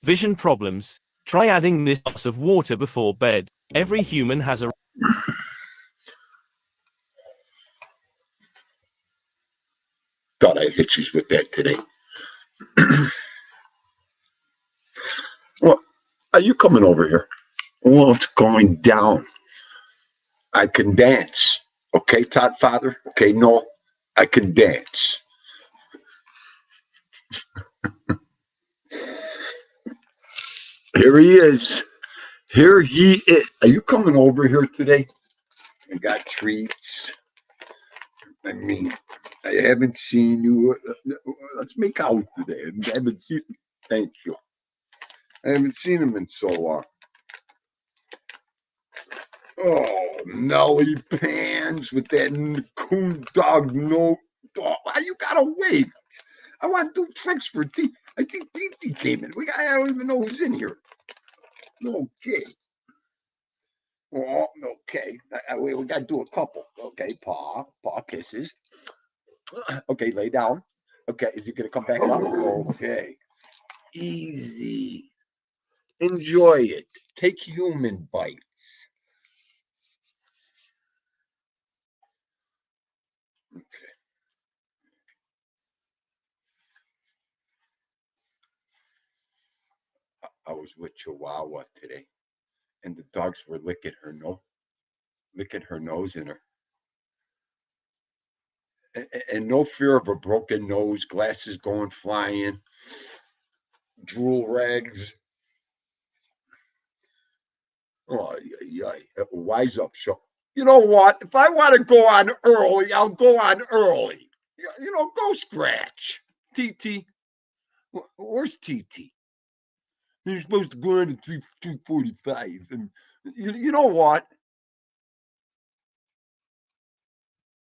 Vision problems. Try adding this glass of water before bed. Every human has a Thought I'd hit you with that today. Well, are you coming over here? Well, it's going down. I can dance. Okay, Todd Father? Okay, no, I can dance. Here he is. Here he is. Are you coming over here today? I got treats. I mean, I haven't seen you. Let's make out today. I haven't seen. Thank you. I haven't seen him in so long. Oh, Nelly Pans with that coon dog no. Oh, you gotta wait. I want to do tricks for T. I think TT came in. I don't even know who's in here. Okay. Oh, okay. We got to do a couple. Okay, paw kisses. Okay, lay down. Okay, is he going to come back up? Okay. Easy. Enjoy it. Take human bites. Okay. I was with Chihuahua today, and the dogs were licking her nose in her. And no fear of a broken nose, glasses going flying, drool rags. Oh, yeah. Wise up, show. You know what? If I want to go on early, I'll go on early. Go scratch. TT. Where's TT? You're supposed to go on at 2:45. And you know what?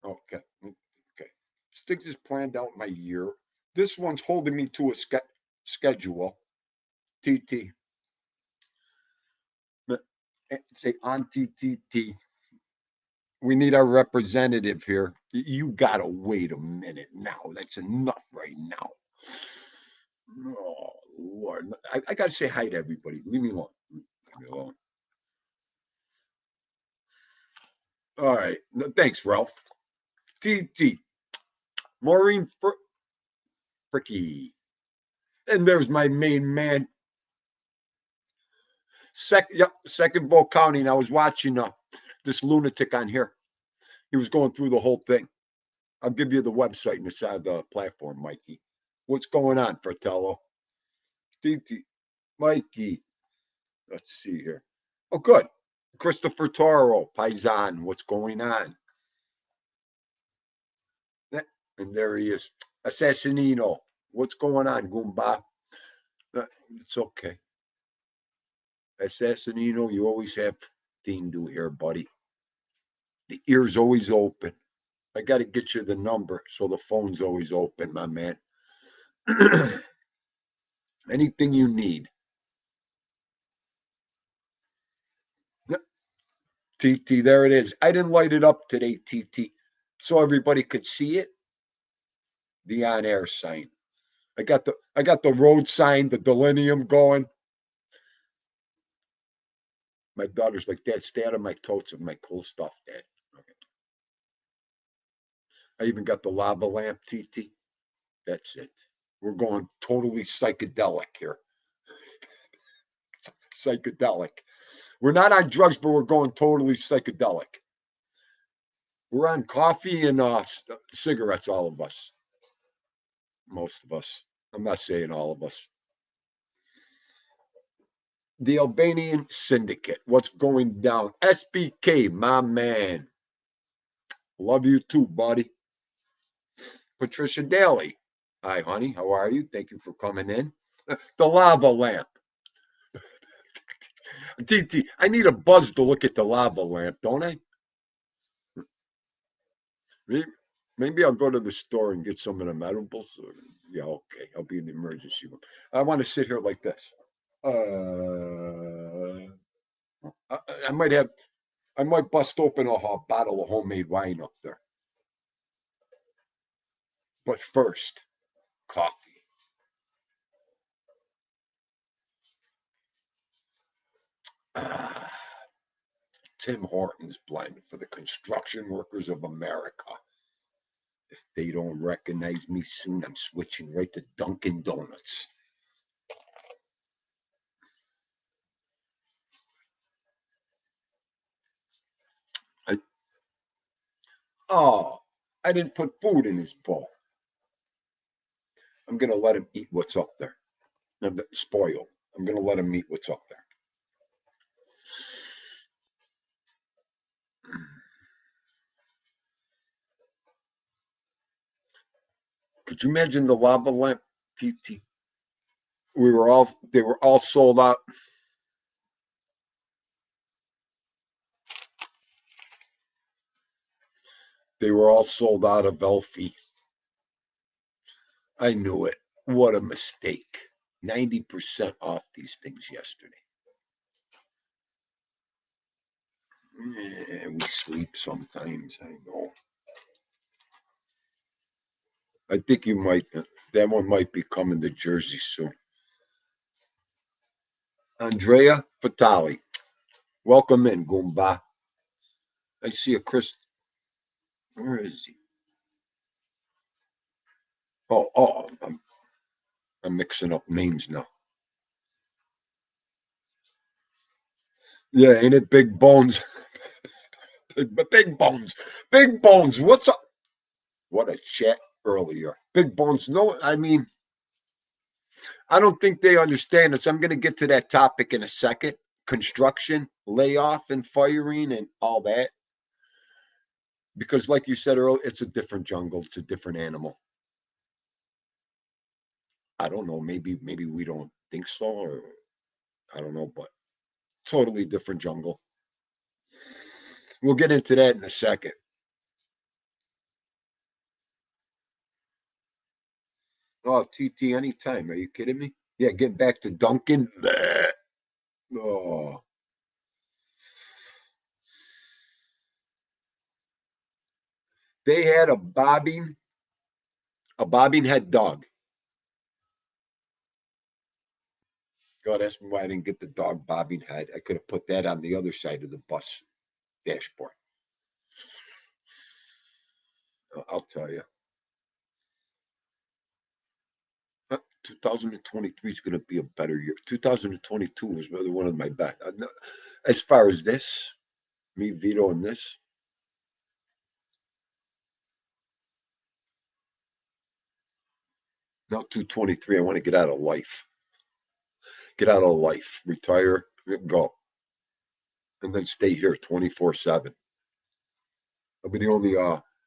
Okay. Okay. Sticks is planned out my year. This one's holding me to a schedule. TT. Say on TTT. We need our representative here. You gotta wait a minute now. That's enough right now. Oh Lord, I gotta say hi to everybody. Leave me alone. Leave me alone. All right. No, thanks, Ralph. TT. Maureen Fricky. And there's my main man. Second Bowl County. And I was watching this lunatic on here. He was going through the whole thing. I'll give you the website and the side of the platform, Mikey. What's going on, Fratello? TT. Mikey. Let's see here. Oh, good. Christopher Toro, Paisan. What's going on? And there he is. Assassinino. What's going on, Goomba? It's okay. Assassinino, you always have thing to here, buddy. The ear's always open. I got to get you the number so the phone's always open, my man. Anything you need. TT, there it is. I didn't light it up today, TT, so everybody could see it. The on-air sign. I got the road sign, the delinium going. My daughter's like, Dad, stay out of my totes of my cool stuff, Dad. Okay. I even got the lava lamp, TT. That's it. We're going totally psychedelic here. Psychedelic. We're not on drugs, but we're going totally psychedelic. We're on coffee and cigarettes, all of us. Most of us. I'm not saying all of us. The Albanian Syndicate. What's going down? SBK, my man. Love you too, buddy. Patricia Daly. Hi, honey. How are you? Thank you for coming in. The lava lamp. TT, I need a buzz to look at the lava lamp, don't I? Maybe I'll go to the store and get some of the edibles. Yeah, okay. I'll be in the emergency room. I want to sit here like this. I might bust open a bottle of homemade wine up there. But first, coffee. Tim Hortons blend for the construction workers of America. If they don't recognize me soon, I'm switching right to Dunkin' Donuts. I didn't put food in his bowl. I'm going to let him eat what's up there. I'm spoiled. I'm going to let him eat what's up there. Could you imagine the lava lamp, TT? They were all sold out. They were all sold out of Elfie. I knew it. What a mistake. 90% off these things yesterday. Yeah, we sleep sometimes, I know. I think that one might be coming to Jersey soon. Andrea Fatali. Welcome in, Goomba. I see a Chris. Where is he? Oh, I'm mixing up names now. Yeah, ain't it Big Bones? Big Bones. Big Bones. What's up? What a chat earlier. Big Bones. No, I mean, I don't think they understand this. I'm going to get to that topic in a second. Construction, layoff, and firing, and all that. Because, like you said earlier, it's a different jungle. It's a different animal. I don't know. Maybe we don't think so, or I don't know, but totally different jungle. We'll get into that in a second. Oh, TT, anytime. Are you kidding me? Yeah, get back to Duncan. Bleh. Oh. They had a bobbing head dog. God, ask me why I didn't get the dog bobbing head. I could have put that on the other side of the bus dashboard. I'll tell you. 2023 is going to be a better year. 2022 was really one of my best. As far as this, me vetoing this. Now 223, I want to get out of life. Get out of life. Retire. Go. And then stay here 24/7. I'll be the only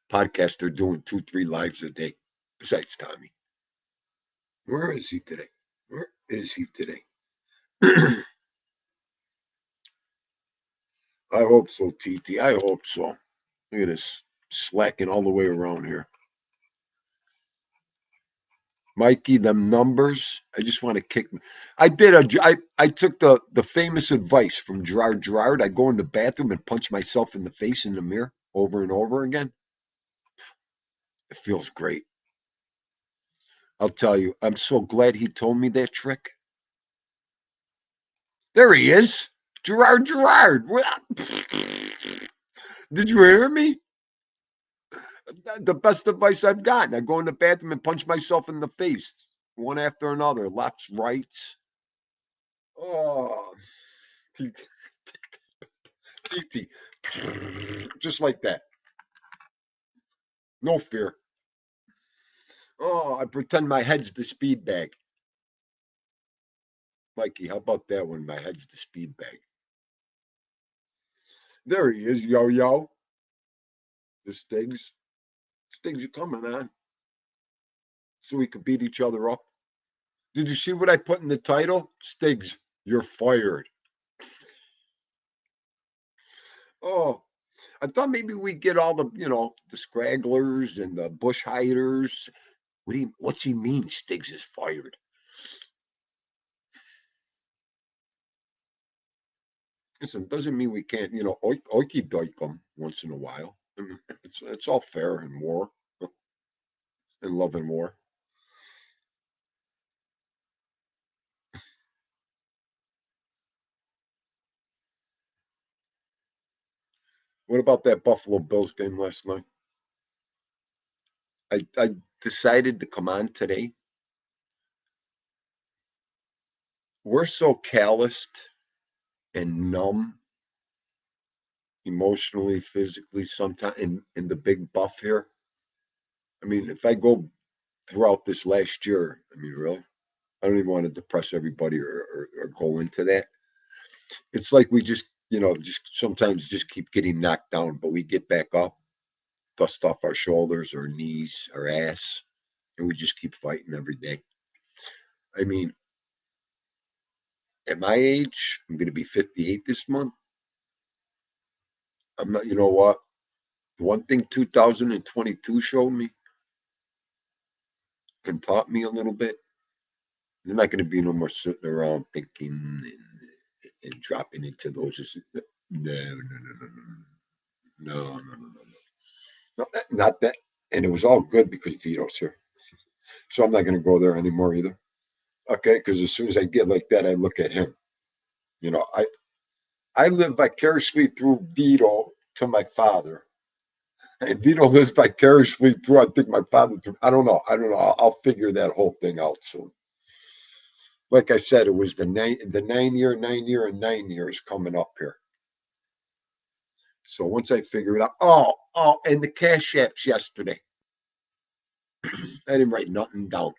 podcaster doing 2-3 lives a day, besides Tommy. Where is he today? Where is he today? I hope so, TT. I hope so. Look at this slacking all the way around here. Mikey, them numbers. I just want to kick. I took the famous advice from Gerard. I go in the bathroom and punch myself in the face in the mirror over and over again. It feels great. I'll tell you, I'm so glad he told me that trick. There he is. Gerard. Did you hear me? The best advice I've gotten. I go in the bathroom and punch myself in the face, one after another, lefts, rights. Oh, TT. Just like that. No fear. Oh, I pretend my head's the speed bag. Mikey, how about that one? My head's the speed bag. There he is, yo. The Stigs. Stigs are coming on. So we could beat each other up. Did you see what I put in the title? Stigs, you're fired. Oh, I thought maybe we get all the, the scragglers and the bush hiders. What's he mean? Stiggs is fired. Listen, doesn't mean we can't, oiky doik them once in a while. I mean, it's all fair in war, in love and war. What about that Buffalo Bills game last night? I decided to come on today. We're so calloused and numb emotionally, physically, sometimes in the big buff here. I mean, if I go throughout this last year, I mean, really, I don't even want to depress everybody or go into that. It's like we just, just sometimes just keep getting knocked down, but we get back up, dust off our shoulders, our knees, our ass, and we just keep fighting every day. I mean, at my age, I'm going to be 58 this month. I'm not, you know what? One thing 2022 showed me and taught me a little bit, there's not going to be no more sitting around thinking and dropping into those. No, no, no, no, no, no, no, no, no, no. Not that. And it was all good because Vito's here. So I'm not going to go there anymore either. Okay, because as soon as I get like that, I look at him. You know, I live vicariously through Vito to my father, and Vito lives vicariously through, I think, my father. I don't know. I don't know. I'll figure that whole thing out soon. Like I said, it was the 9 year, 9 year, and 9 years coming up here. So once I figure it out, and the cash apps yesterday. I didn't write nothing down.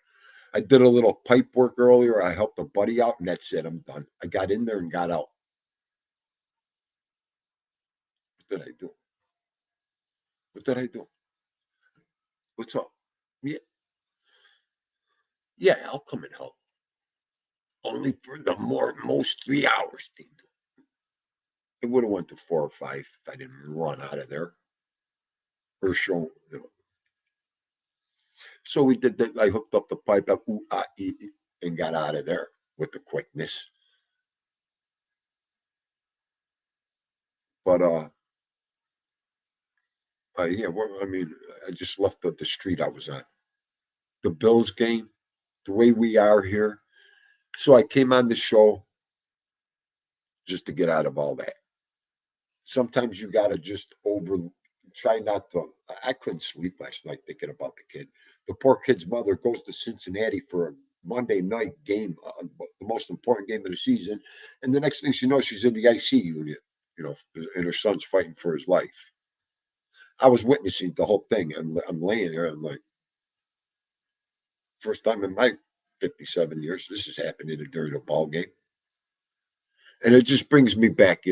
I did a little pipe work earlier. I helped a buddy out, and that's it. I'm done. I got in there and got out. What did I do? What did I do? What's up? Yeah, yeah, I'll come and help. Only for the most 3 hours. It would have went to 4 or 5 if I didn't run out of there or show. So we did that. I hooked up the pipe up and got out of there with the quickness. But yeah, well, I mean, I just left the street I was on. The Bills game, the way we are here. So I came on the show just to get out of all that. Sometimes you got to just try not to. I couldn't sleep last night thinking about the kid. The poor kid's mother goes to Cincinnati for a Monday night game, the most important game of the season. And the next thing she knows, she's in the IC unit, and her son's fighting for his life. I was witnessing the whole thing. I'm laying here. I'm like, first time in my 57 years, this is happening during a ball game. And it just brings me back,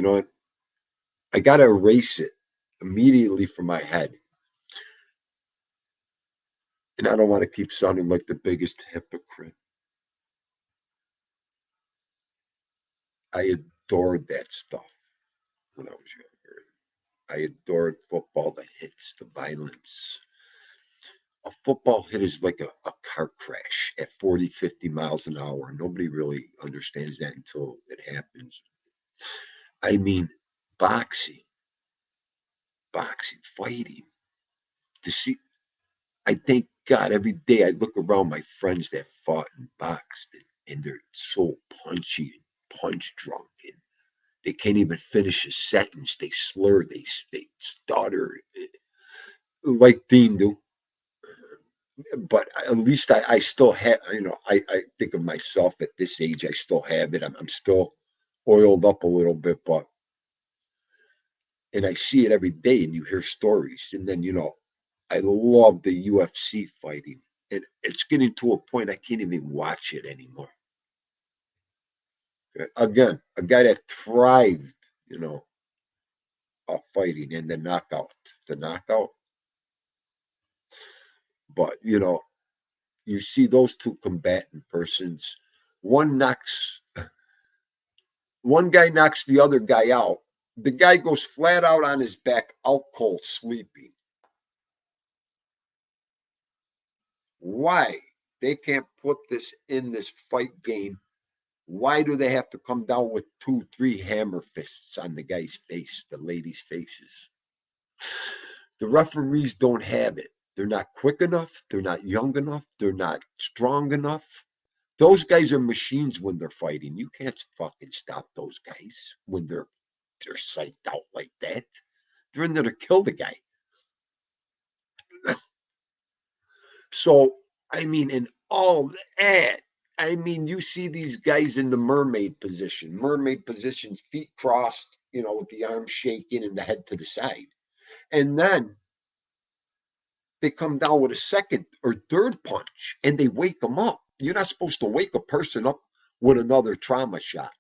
I got to erase it immediately from my head. And I don't want to keep sounding like the biggest hypocrite. I adored that stuff when I was younger. I adored football, the hits, the violence. A football hit is like a car crash at 40, 50 miles an hour. Nobody really understands that until it happens. I mean, boxing, fighting. To see, I thank God every day I look around my friends that fought and boxed, and they're so punchy and punch drunk, and they can't even finish a sentence. They slur, they stutter, like Dean do. But at least I still have, I think of myself at this age, I still have it. I'm still oiled up a little bit, and I see it every day, and you hear stories. And then, I love the UFC fighting. It's getting to a point I can't even watch it anymore. Again, a guy that thrived, fighting and the knockout. But you see those two combatant persons. One knocks, one guy knocks the other guy out. The guy goes flat out on his back, out cold, sleeping. Why they can't put this in this fight game? Why do they have to come down with 2, 3 hammer fists on the guy's face, the ladies' faces? The referees don't have it. They're not quick enough. They're not young enough. They're not strong enough. Those guys are machines when they're fighting. You can't fucking stop those guys when they're psyched out like that. They're in there to kill the guy. So, I mean, in all that, I mean, you see these guys in the mermaid positions, feet crossed, with the arms shaking and the head to the side. And then they come down with a second or third punch and they wake them up. You're not supposed to wake a person up with another trauma shot.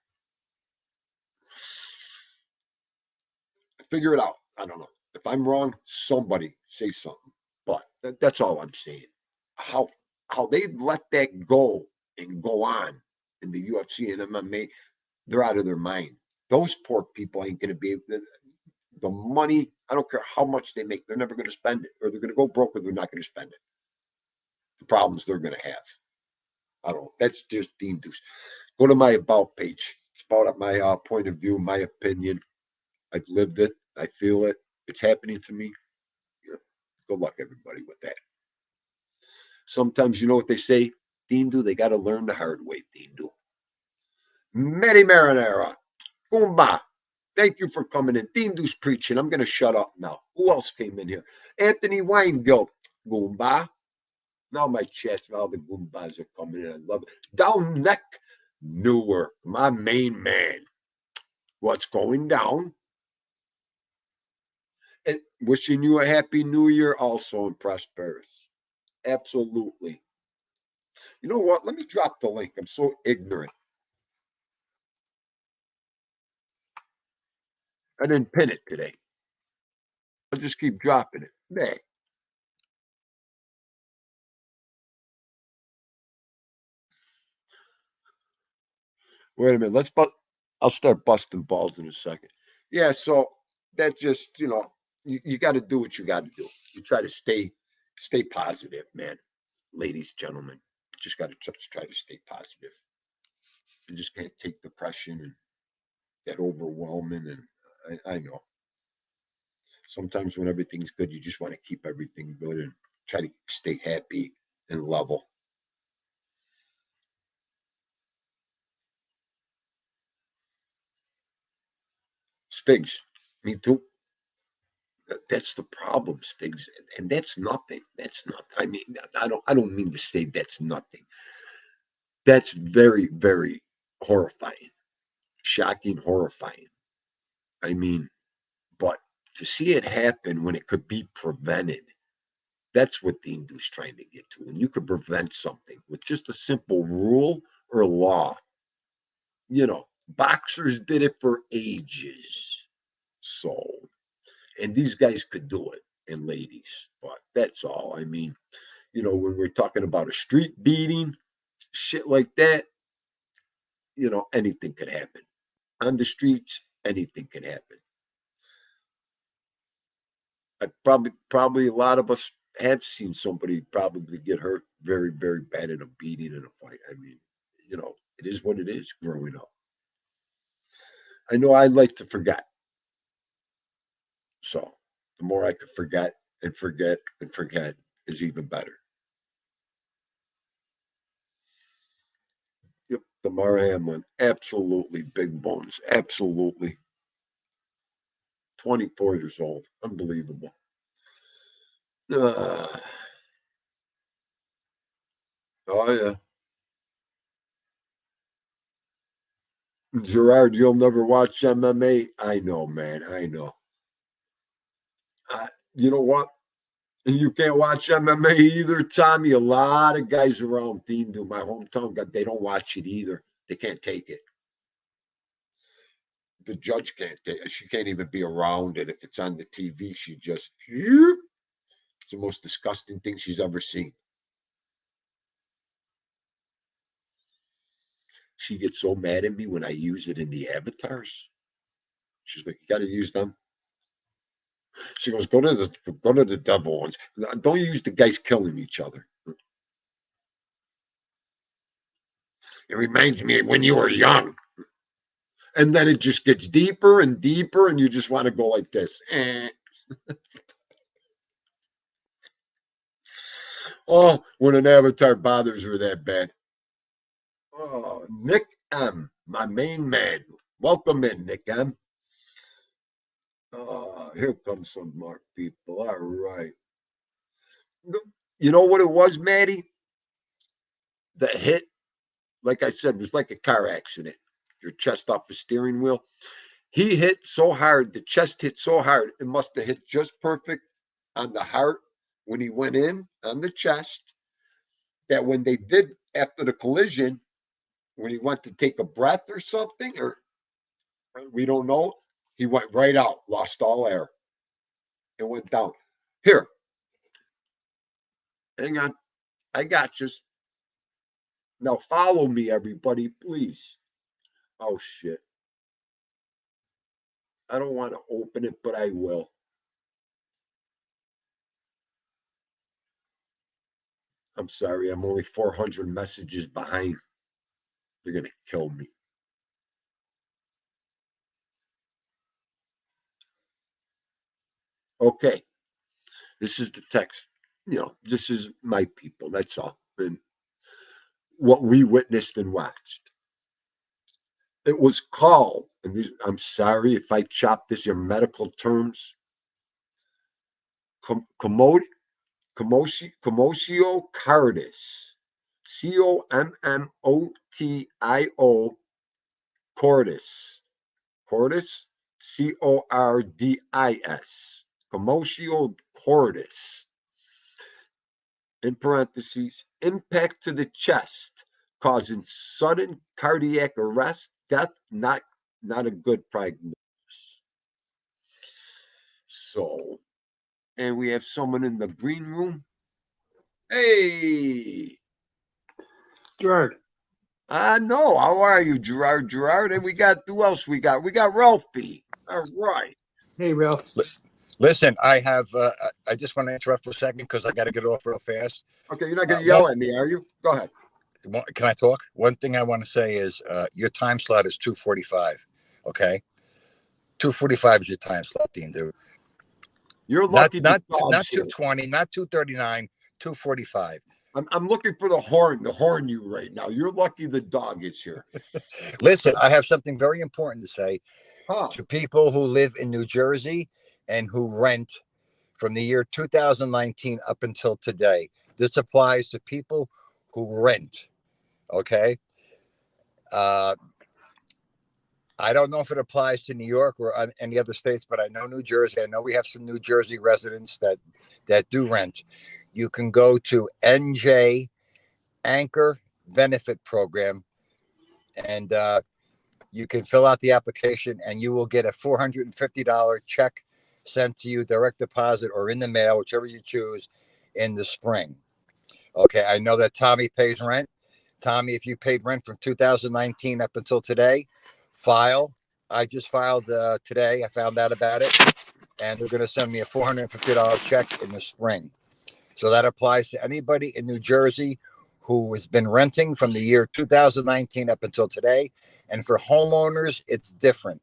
Figure it out. I don't know. If I'm wrong, somebody say something. But that's all I'm saying. How how they let that go and go on in the UFC and MMA, they're out of their mind. Those poor people ain't going to be the money. I don't care how much they make. They're never going to spend it, or they're going to go broke, or they're not going to spend it. The problems they're going to have. I don't know. That's just Dean Deuce. Go to my about page. It's about my point of view, my opinion. I've lived it. I feel it. It's happening to me. Yeah. Good luck, everybody, with that. Sometimes you know what they say, Dindu, they got to learn the hard way, Dindu. Mary Marinara, Goomba, thank you for coming in. Dindu's preaching. I'm going to shut up now. Who else came in here? Anthony Weingild, Goomba. Now my chats, all the Goombas are coming in. I love it. Down Neck, Newark, my main man. What's going down? And wishing you a happy new year also and prosperous. Absolutely. You know what? Let me drop the link. I'm so ignorant. I didn't pin it today. I'll just keep dropping it. Hey. Wait a minute. I'll start busting balls in a second. Yeah, so that just, you got to do what you got to do. You try to stay positive, man. Ladies, gentlemen. Just got to try to stay positive. You just can't take depression and that overwhelming. And I know. Sometimes when everything's good, you just want to keep everything good and try to stay happy and level. Stigs, me too. That's the problem, Stigs, and that's nothing. That's not. I mean, I don't mean to say that's nothing. That's very, very horrifying, shocking, horrifying. I mean, but to see it happen when it could be prevented, that's what the Hindu's trying to get to. And you could prevent something with just a simple rule or law. Boxers did it for ages. So, and these guys could do it, and ladies, but that's all. I mean, when we're talking about a street beating, shit like that, anything could happen. On the streets, anything can happen. Probably a lot of us have seen somebody probably get hurt very, very bad in a beating in a fight. I mean, it is what it is growing up. I know I like to forget. So the more I could forget and forget and forget is even better. Yep, Damar Hamlin, absolutely big bones, absolutely. 24 years old, unbelievable. Uh, oh yeah, Gerard, you'll never watch MMA. I know, man. I know. You know what? You can't watch MMA either, Tommy. A lot of guys around Theme, my hometown, they don't watch it either. They can't take it. The judge can't take it. She can't even be around it. If it's on the TV, she just, it's the most disgusting thing she's ever seen. She gets so mad at me when I use it in the avatars. She's like, you got to use them. She goes, go to the devil ones. Don't use the guys killing each other. It reminds me of when you were young. And then it just gets deeper and deeper, and you just want to go like this. Oh, when an avatar bothers her that bad. Oh, Nick M, my main man. Welcome in, Nick M. Here comes some more people. All right. You know what it was, Maddie? The hit, like I said, was like a car accident. Your chest off the steering wheel. He hit so hard, the chest hit so hard, it must have hit just perfect on the heart when he went in on the chest. That when they did after the collision, when he went to take a breath or something, or we don't know, he went right out, lost all air, and went down. Here, hang on. I got you. Now follow me, everybody, please. Oh, shit. I don't want to open it, but I will. I'm sorry, I'm only 400 messages behind. They're going to kill me. Okay. This is the text. This is my people. That's all. And what we witnessed and watched. It was called, and I'm sorry if I chop this in medical terms, commotio cordis, COMMOTIO cordis, cordis, CORDIS, commotio cordis, in parentheses, impact to the chest, causing sudden cardiac arrest, death, not a good prognosis. So, and we have someone in the green room. Hey, Gerard. No, how are you, Gerard? And we got, who else we got? We got Ralphie. All right. Hey, Ralph. Listen, I just want to interrupt for a second because I got to get off real fast. Okay, you're not going to yell at me, are you? Go ahead. Can I talk? One thing I want to say is your time slot is 2:45. Okay, 2:45 is your time slot, Dean. Dude, you're lucky. Not 2:20, not 2:39, 2:45. I'm looking for the horn you right now. You're lucky the dog is here. Listen, I have something very important to say to people who live in New Jersey and who rent from the year 2019 up until today. This applies to people who rent. Okay. I don't know if it applies to New York or any other states, but I know New Jersey. I know we have some New Jersey residents that do rent. You can go to NJ Anchor Benefit Program, and you can fill out the application, and you will get a $450 check sent to you, direct deposit or in the mail, whichever you choose, in the spring. Okay, I know that Tommy pays rent. Tommy, if you paid rent from 2019 up until today, file. I just filed today. I found out about it, and they're going to send me a $450 check in the spring. So that applies to anybody in New Jersey who has been renting from the year 2019 up until today. And for homeowners, it's different.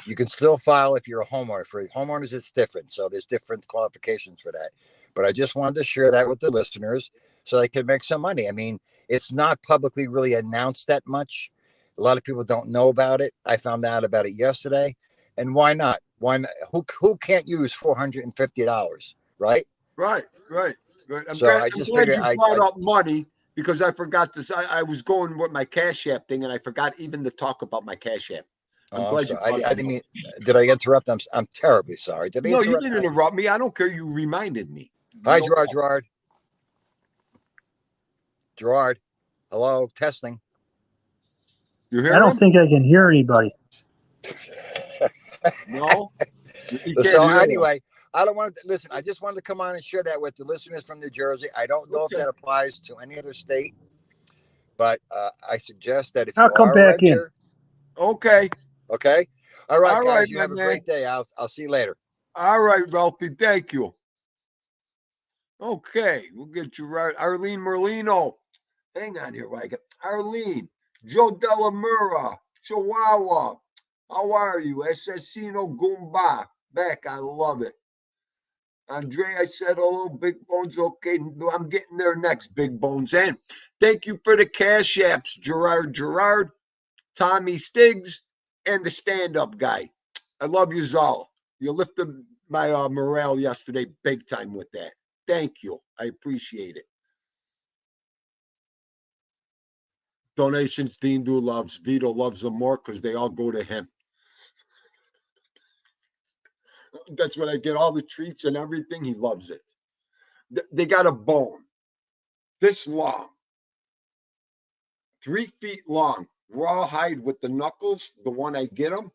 You can still file if you're a homeowner. For homeowners, it's different. So there's different qualifications for that. But I just wanted to share that with the listeners so they can make some money. I mean, it's not publicly really announced that much. A lot of people don't know about it. I found out about it yesterday. And why not? Why not? Who can't use $450, right? Right. I'm So glad, I just I'm glad figured you brought up money because I forgot this. I was going with my Cash App thing, and I forgot even to talk about my Cash App. I'm glad you I didn't mean. Did I interrupt? I'm terribly sorry. Did I interrupt? No, you didn't interrupt me. I don't care. You reminded me. Hi, Gerard. Hello, testing. You hear? I don't think I can hear anybody. No. So anyway, I don't want to listen. I just wanted to come on and share that with the listeners from New Jersey. I don't know if that applies to any other state, but I suggest that if I'll come back in. Okay. Okay. All right, guys. You my have a man. great day. I'll see you later. All right, Ralphie. Thank you. Okay, we'll get you right. Arlene Merlino. Hang on here, Mike. Arlene. Joe Delamura. Chihuahua. How are you? Assassino Goomba. Back. I love it. Andre, I said hello, Big Bones. Okay, I'm getting there next, Big Bones. And thank you for the Cash Apps, Gerard, Tommy Stiggs, and the stand-up guy. I love you all. You lift the my morale yesterday big time with that. Thank you. I appreciate it. Donations Dean Do loves. Vito loves them more because they all go to him. That's what I get, all the treats and everything. He loves it. They got a bone this long, 3 feet long, rawhide with the knuckles. The one I get him,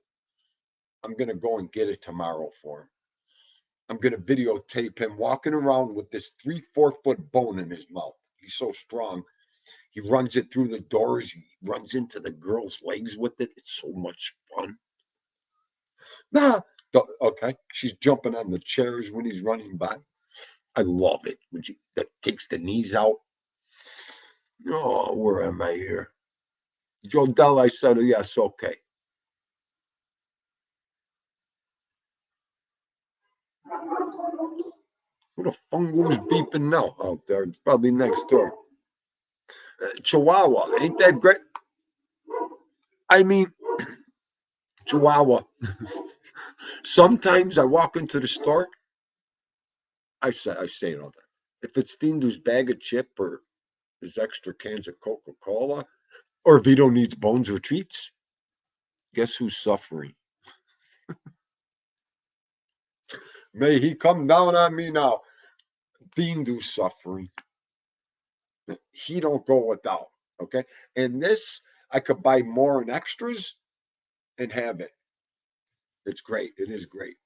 I'm going to go and get it tomorrow for him. I'm going to videotape him walking around with this 3-4 foot bone in his mouth. He's so strong. He runs it through the doors. He runs into the girl's legs with it. It's so much fun. Nah, okay. She's jumping on the chairs when he's running by. I love it when she that takes the knees out. Oh, where am I here? Joe Dell, I said, yes, okay. Who the fungo's beeping now out there? It's probably next door. Chihuahua, ain't that great? I mean, Chihuahua. Sometimes I walk into the store. I say it all the time. If it's Dindo's bag of chip or his extra cans of Coca-Cola, or Vito needs bones or treats, guess who's suffering? May he come down on me now. Dindo's suffering. He don't go without. Okay. And this, I could buy more and extras and have it. It's great. It is great.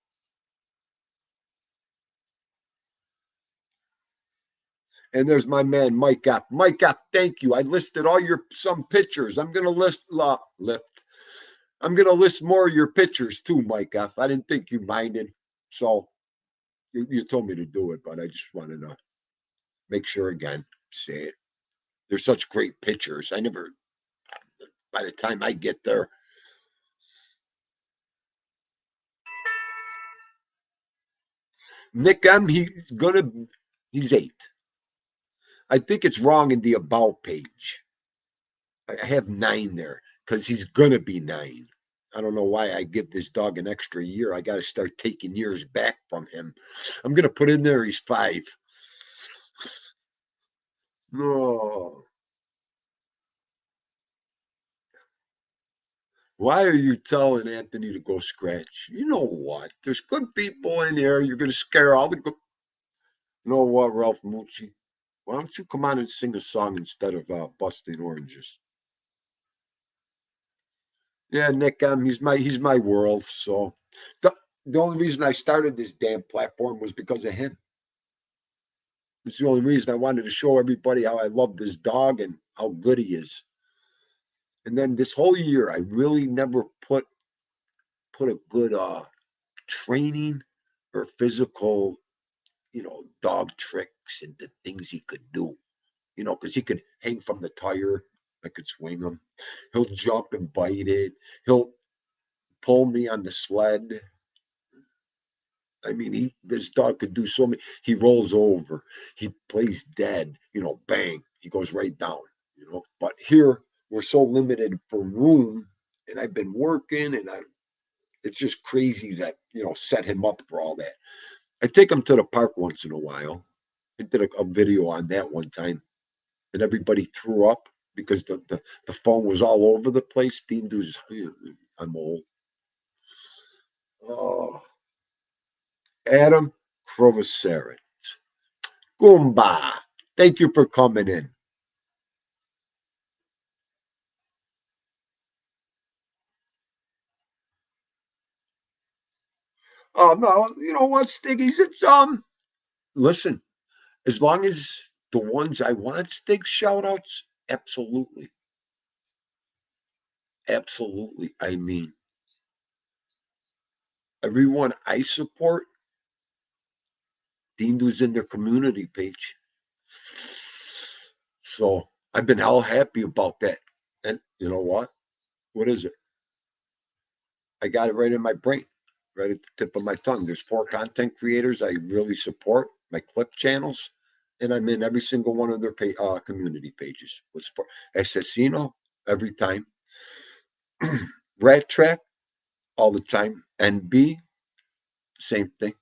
And there's my man, Mike F. Mike F, thank you. I listed all some pictures. I'm gonna list I'm gonna list more of your pictures too, Mike F. I didn't think you minded. So you told me to do it, but I just wanted to make sure again, say it. They're such great pictures. By the time I get there. Nick M, he's 8. I think it's wrong in the about page. I have 9 there because he's gonna be 9. I don't know why I give this dog an extra year. I got to start taking years back from him. I'm gonna put in there he's 5. No. Why are you telling Anthony to go scratch? You know what? There's good people in here. You're gonna scare all the good. You know what, Ralph Mucci? Why don't you come on and sing a song instead of busting oranges? Yeah, Nick, he's my world. So the only reason I started this damn platform was because of him. It's the only reason I wanted to show everybody how I love this dog and how good he is. And then this whole year, I really never put a good training or physical, dog tricks and the things he could do. Because he could hang from the tire. I could swing him. He'll jump and bite it. He'll pull me on the sled. I mean, this dog could do so many. He rolls over. He plays dead. Bang. He goes right down. But here we're so limited for room, and I've been working, and it's just crazy that set him up for all that. I take him to the park once in a while. I did a video on that one time, and everybody threw up because the phone was all over the place. Dean Doos, I'm old. Oh, Adam Krovasaret. Goomba. Thank you for coming in. Oh no, you know what, Stiggies? It's listen, as long as the ones I want Stig shout outs, absolutely. Absolutely. I mean, everyone I support, Dean Doos in their community page. So I've been hell happy about that. And you know what? What is it? I got it right in my brain, right at the tip of my tongue. There's 4 content creators I really support, my clip channels, and I'm in every single one of their community pages. With Assassino, every time. Rat Trap, all the time. NB, same thing.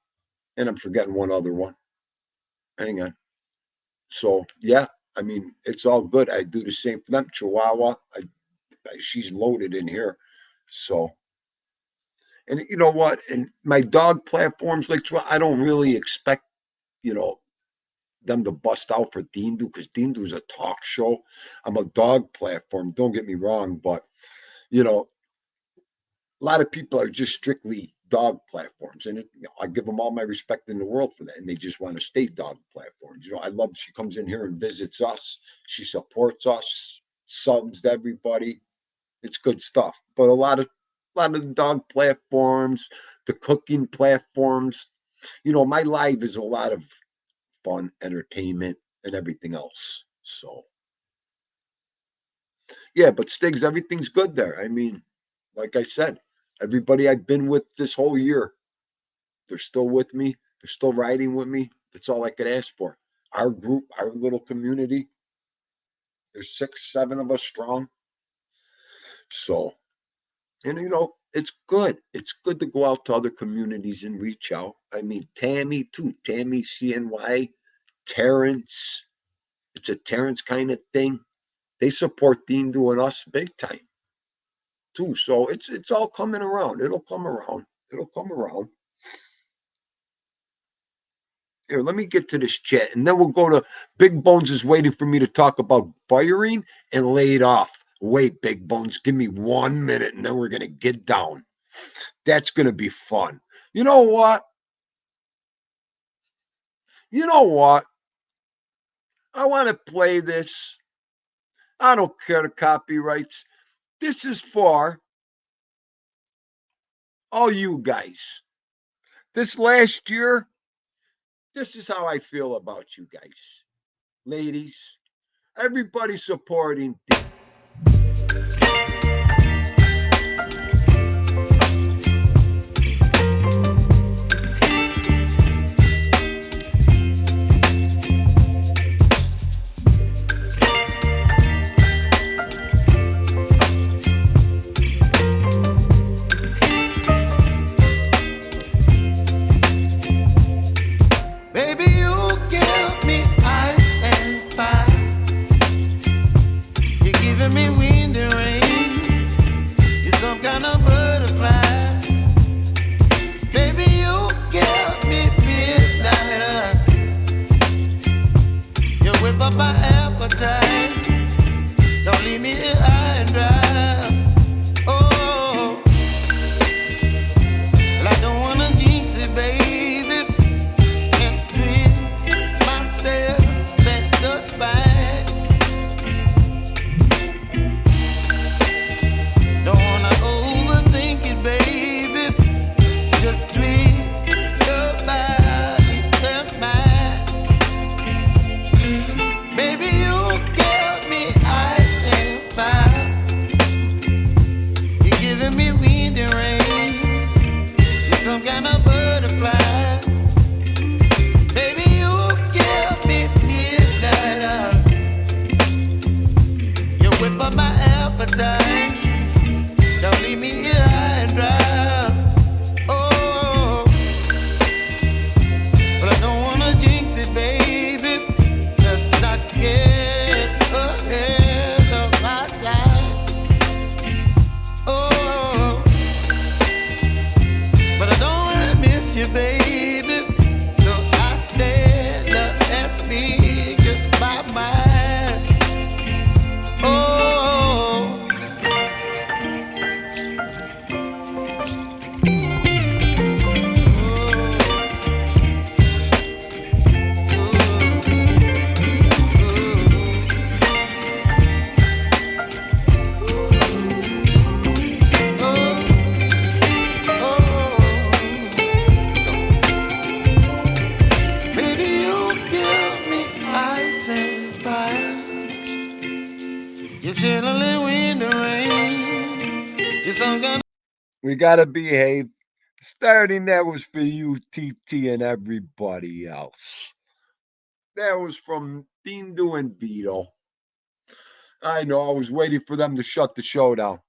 And I'm forgetting one other one. Hang on. So yeah, I mean, it's all good. I do the same for them. Chihuahua, she's loaded in here. So, and you know what? And my dog platforms, like I don't really expect, you know, them to bust out for Dindu because Dindu's a talk show. I'm a dog platform. Don't get me wrong, but you know, a lot of people are just strictly dog platforms, and I give them all my respect in the world for that. And they just want to stay dog platforms. You know, I love she comes in here and visits us. She supports us, subs to everybody. It's good stuff. But a lot of the dog platforms, the cooking platforms, you know, my life is a lot of fun, entertainment, and everything else. So yeah, but Stiggs, everything's good there. I mean, like I said, everybody I've been with this whole year, they're still with me. They're still riding with me. That's all I could ask for. Our group, our little community, there's 6, 7 of us strong. So, and you know, it's good. It's good to go out to other communities and reach out. I mean, Tammy too. Tammy CNY, Terrence. It's a Terrence kind of thing. They support Dean doing us big time too. So it's all coming around. It'll come around. It'll come around. Here, let me get to this chat, and then we'll go to Big Bones is waiting for me to talk about firing and laid off. Wait, Big Bones, give me 1 minute, and then we're gonna get down. That's gonna be fun. You know what? You know what? I want to play this. I don't care the copyrights. This is for all you guys. This last year, this is how I feel about you guys. Ladies, everybody supporting. Baby, you give me ice and fire. You're giving me wind and rain. You're some kind of butterfly. Baby, you give me midnight. You whip up my appetite. Don't leave me here high and dry. Oh, well, I don't wanna jinx it, baby. Don't leave me here high and dry. Oh, but I don't wanna jinx it, baby. Let's not get ahead of my time. Oh, but I don't wanna miss you, baby. So I stand up and speak just my mind. Oh. We gotta behave. Starting that was for you, TT, and everybody else. That was from Dindu and Vito. I know, I was waiting for them to shut the show down.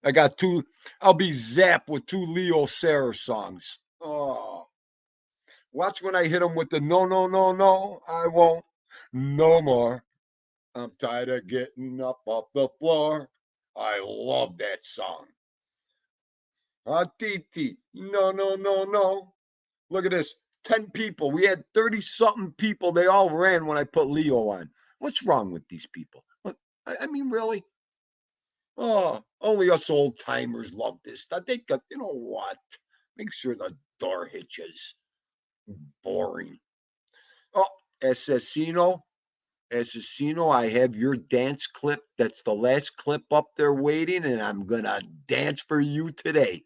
I'll be zapped with 2 Leo Sayer songs. Oh. Watch when I hit him with the no, no, no, no, I won't no more. I'm tired of getting up off the floor. I love that song. Titi, no, no, no, no. Look at this. 10 people. We had 30 something people. They all ran when I put Leo on. What's wrong with these people? What? I mean, really? Oh, only us old timers love this. I think, you know what? Make sure the door hitches. Boring. Oh, Assassino. Assassino, I have your dance clip. That's the last clip up there waiting, and I'm going to dance for you today.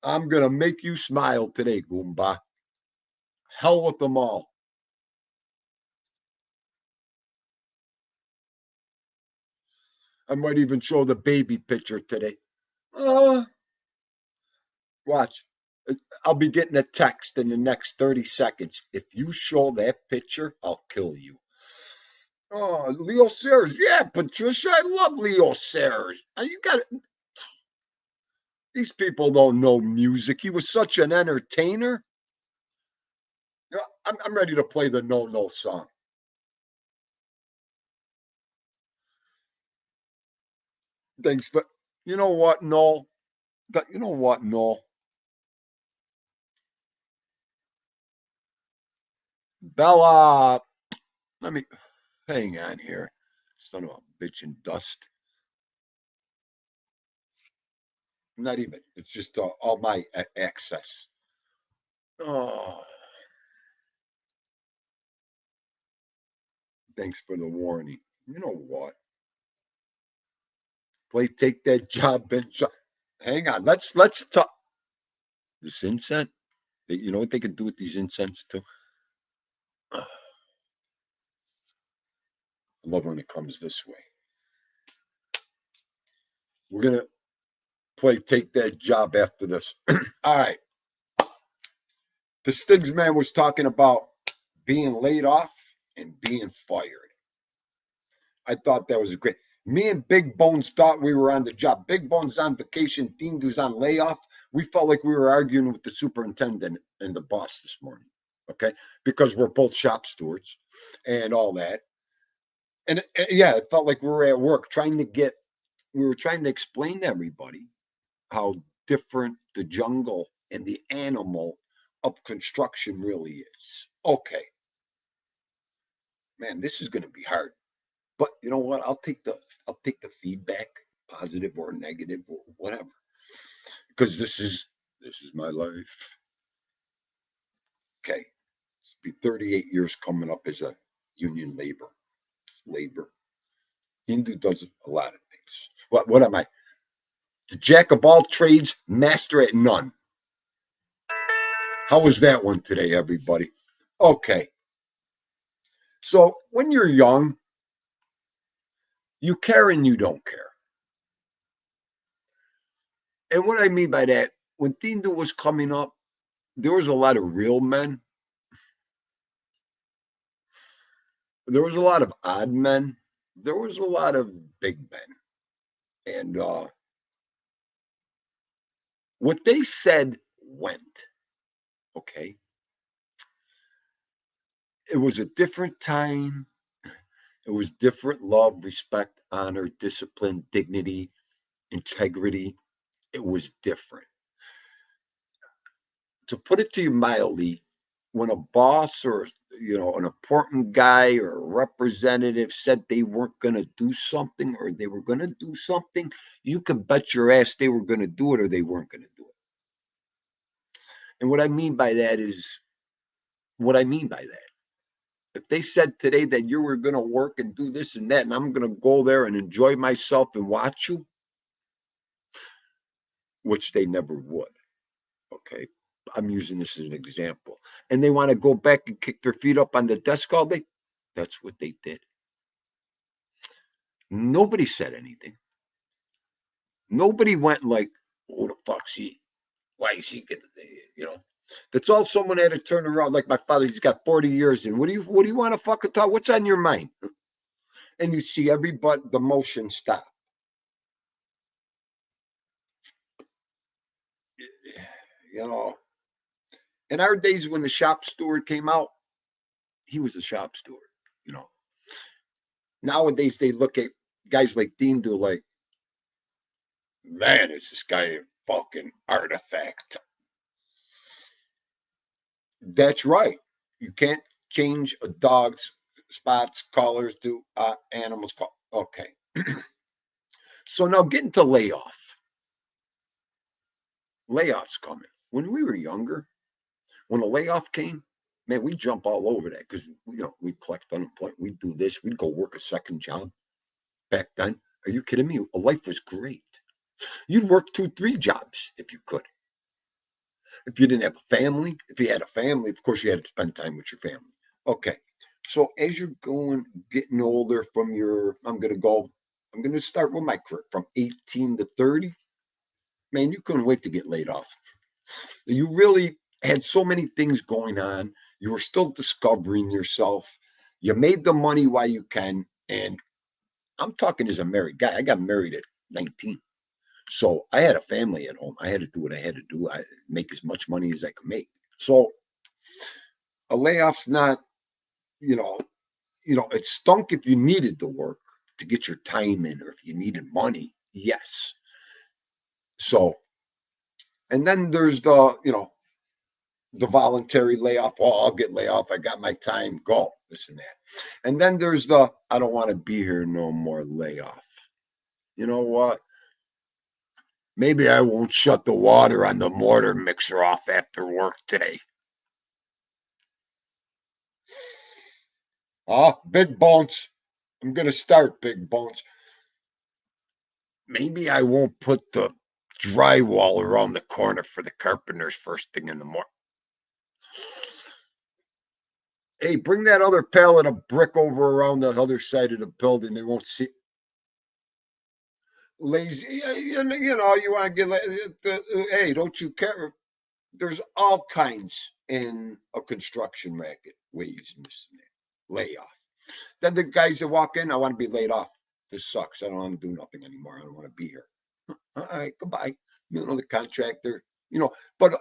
I'm going to make you smile today, Goomba. Hell with them all. I might even show the baby picture today. Watch. I'll be getting a text in the next 30 seconds. If you show that picture, I'll kill you. Oh, Leo Sayers. Yeah, Patricia, I love Leo Sayers. You got it. These people don't know music. He was such an entertainer. I'm ready to play the no song. Thanks, but you know what, Noel? But you know what, Noel? Bella, let me hang on here. Son of a bitch and dust. Not even. It's just all my access. Oh. Thanks for the warning. You know what? Play take that job, Ben. Hang on. Let's talk. This incense. You know what they could do with these incense too? I love when it comes this way. We're gonna play take that job after this. All right. The Stigs man was talking about being laid off and being fired. I thought that was great. Me and Big Bones thought we were on the job. Big Bones on vacation, Dean Du's on layoff. We felt like we were arguing with the superintendent and the boss this morning. Okay, because we're both shop stewards and all that. And yeah, it felt like we were at work we were trying to explain to everybody how different the jungle and the animal of construction really is. Okay. Man, this is going to be hard. But you know what? I'll take the feedback, positive or negative or whatever. Because this is my life. Okay. It's be 38 years coming up as a union labor. Hindu does a lot of things. What am I? The jack of all trades, master at none. How was that one today, everybody? Okay. So when you're young, you care and you don't care. And what I mean by that, when Hindu was coming up, there was a lot of real men. There was a lot of odd men. There was a lot of big men. And what they said went. Okay. It was a different time. It was different love, respect, honor, discipline, dignity, integrity. It was different. To put it to you mildly, when a boss or an important guy or a representative said they weren't going to do something or they were going to do something, you can bet your ass they were going to do it or they weren't going to do it. And what I mean by that is if they said today that you were going to work and do this and that, and I'm going to go there and enjoy myself and watch you, which they never would. Okay. I'm using this as an example. And they want to go back and kick their feet up on the desk all day. That's what they did. Nobody said anything. Nobody went like, "Oh, the fuck she? Why is she get the That's all someone had to turn around. Like my father, he's got 40 years in. What do you want to fucking talk? What's on your mind? And you see everybody, the motion stop. In our days when the shop steward came out, he was a shop steward, you know. Nowadays they look at guys like Dean do like, man, is this guy a fucking artifact? That's right. You can't change a dog's spots, colors to animals. Okay. So now getting to layoff. Layoffs coming. When we were younger, when a layoff came, man, we jump all over that because we'd collect unemployment. We'd do this. We'd go work a second job. Back then, are you kidding me? Life was great. You'd work 2, 3 jobs if you could. If you didn't have a family, if you had a family, of course you had to spend time with your family. Okay. So as you're getting older I'm going to start with my career from 18 to 30. Man, you couldn't wait to get laid off. You really had so many things going on. You were still discovering yourself. You made the money while you can. And I'm talking as a married guy. I got married at 19. So I had a family at home. I had to do what I had to do. I make as much money as I could make. So a layoff's not, it stunk if you needed the work to get your time in, or if you needed money. Yes. So, and then there's the voluntary layoff. Oh, I'll get laid off. I got my time. Go. This and that. And then there's the, I don't want to be here no more layoff. You know what? Maybe I won't shut the water on the mortar mixer off after work today. Big Bones. I'm going to start, Big Bones. Maybe I won't put the drywall around the corner for the carpenters first thing in the morning. Hey, bring that other pallet of brick over around the other side of the building. They won't see. Lazy, you want to get, hey, don't you care? There's all kinds in a construction racket, ways and this and that. Layoff. Then the guys that walk in, I want to be laid off. This sucks. I don't want to do nothing anymore. I don't want to be here. All right, goodbye. The contractor, but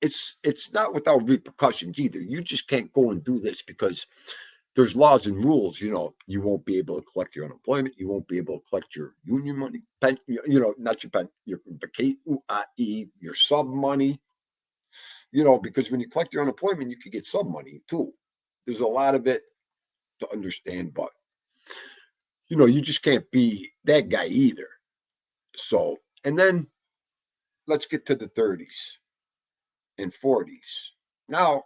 it's not without repercussions either. You just can't go and do this because there's laws and rules. You won't be able to collect your unemployment. You won't be able to collect your union money, not your pen, your vacate, your sub money. Because when you collect your unemployment, you can get sub money too. There's a lot of it to understand, but you just can't be that guy either. So, and then let's get to the 30s and 40s. Now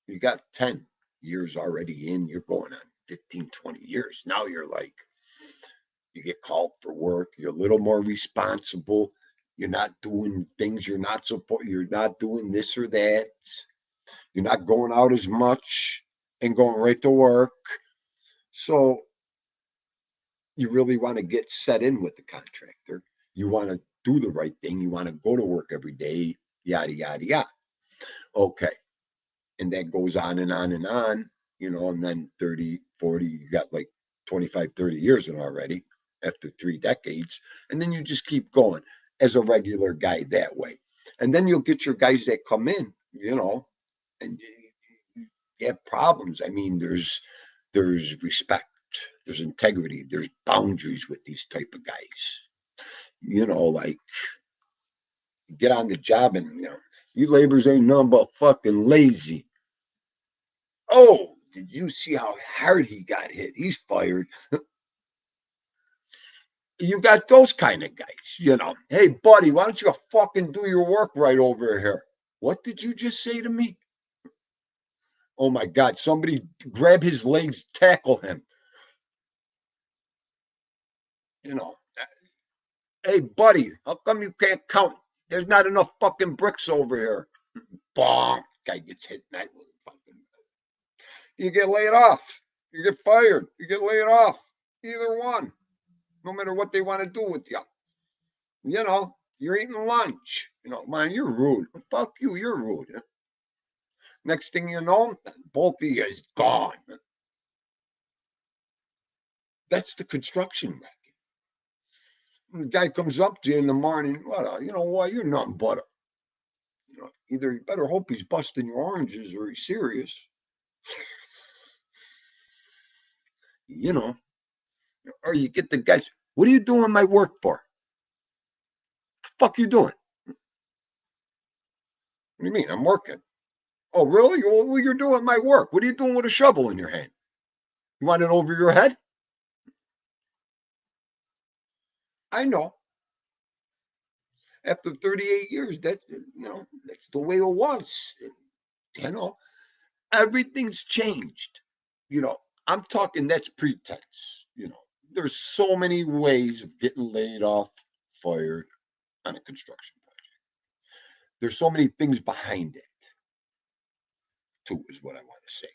you got 10 years already in, you're going on 15, 20 years. Now you're like, you get called for work, you're a little more responsible. You're not doing things you're not supposed, you're not doing this or that. You're not going out as much and going right to work. So you really want to get set in with the contractor. You want to do the right thing. You want to go to work every day, yada, yada, yada. Okay. And that goes on and on and on, and then 30, 40, you got like 25, 30 years in already after 3 decades. And then you just keep going as a regular guy that way. And then you'll get your guys that come in, and you have problems. I mean, there's respect, there's integrity, there's boundaries with these type of guys. Like get on the job and you laborers ain't nothing but fucking lazy. Oh, did you see how hard he got hit? He's fired. You got those kind of guys, Hey, buddy, why don't you fucking do your work right over here? What did you just say to me? Oh my God, somebody grab his legs, tackle him. Hey, buddy, how come you can't count? There's not enough fucking bricks over here. Bonk. Guy gets hit in that fucking. You get laid off. You get fired. You get laid off. Either one. No matter what they want to do with you. You're eating lunch. Man, you're rude. Fuck you, you're rude. Next thing you know, both of you is gone. That's the construction racket. The guy comes up to you in the morning. What? You're nothing but You know, either you better hope he's busting your oranges or he's serious. You know, or you get the guys, what are you doing my work for? The fuck you doing? What do you mean? I'm working. Oh, really? Well, you're doing my work. What are you doing with a shovel in your hand? You want it over your head? I know. After 38 years, that's the way it was. You know, everything's changed. You know, I'm talking that's pretense. You know, there's so many ways of getting laid off, fired on a construction project. There's so many things behind it, too, is what I want to say.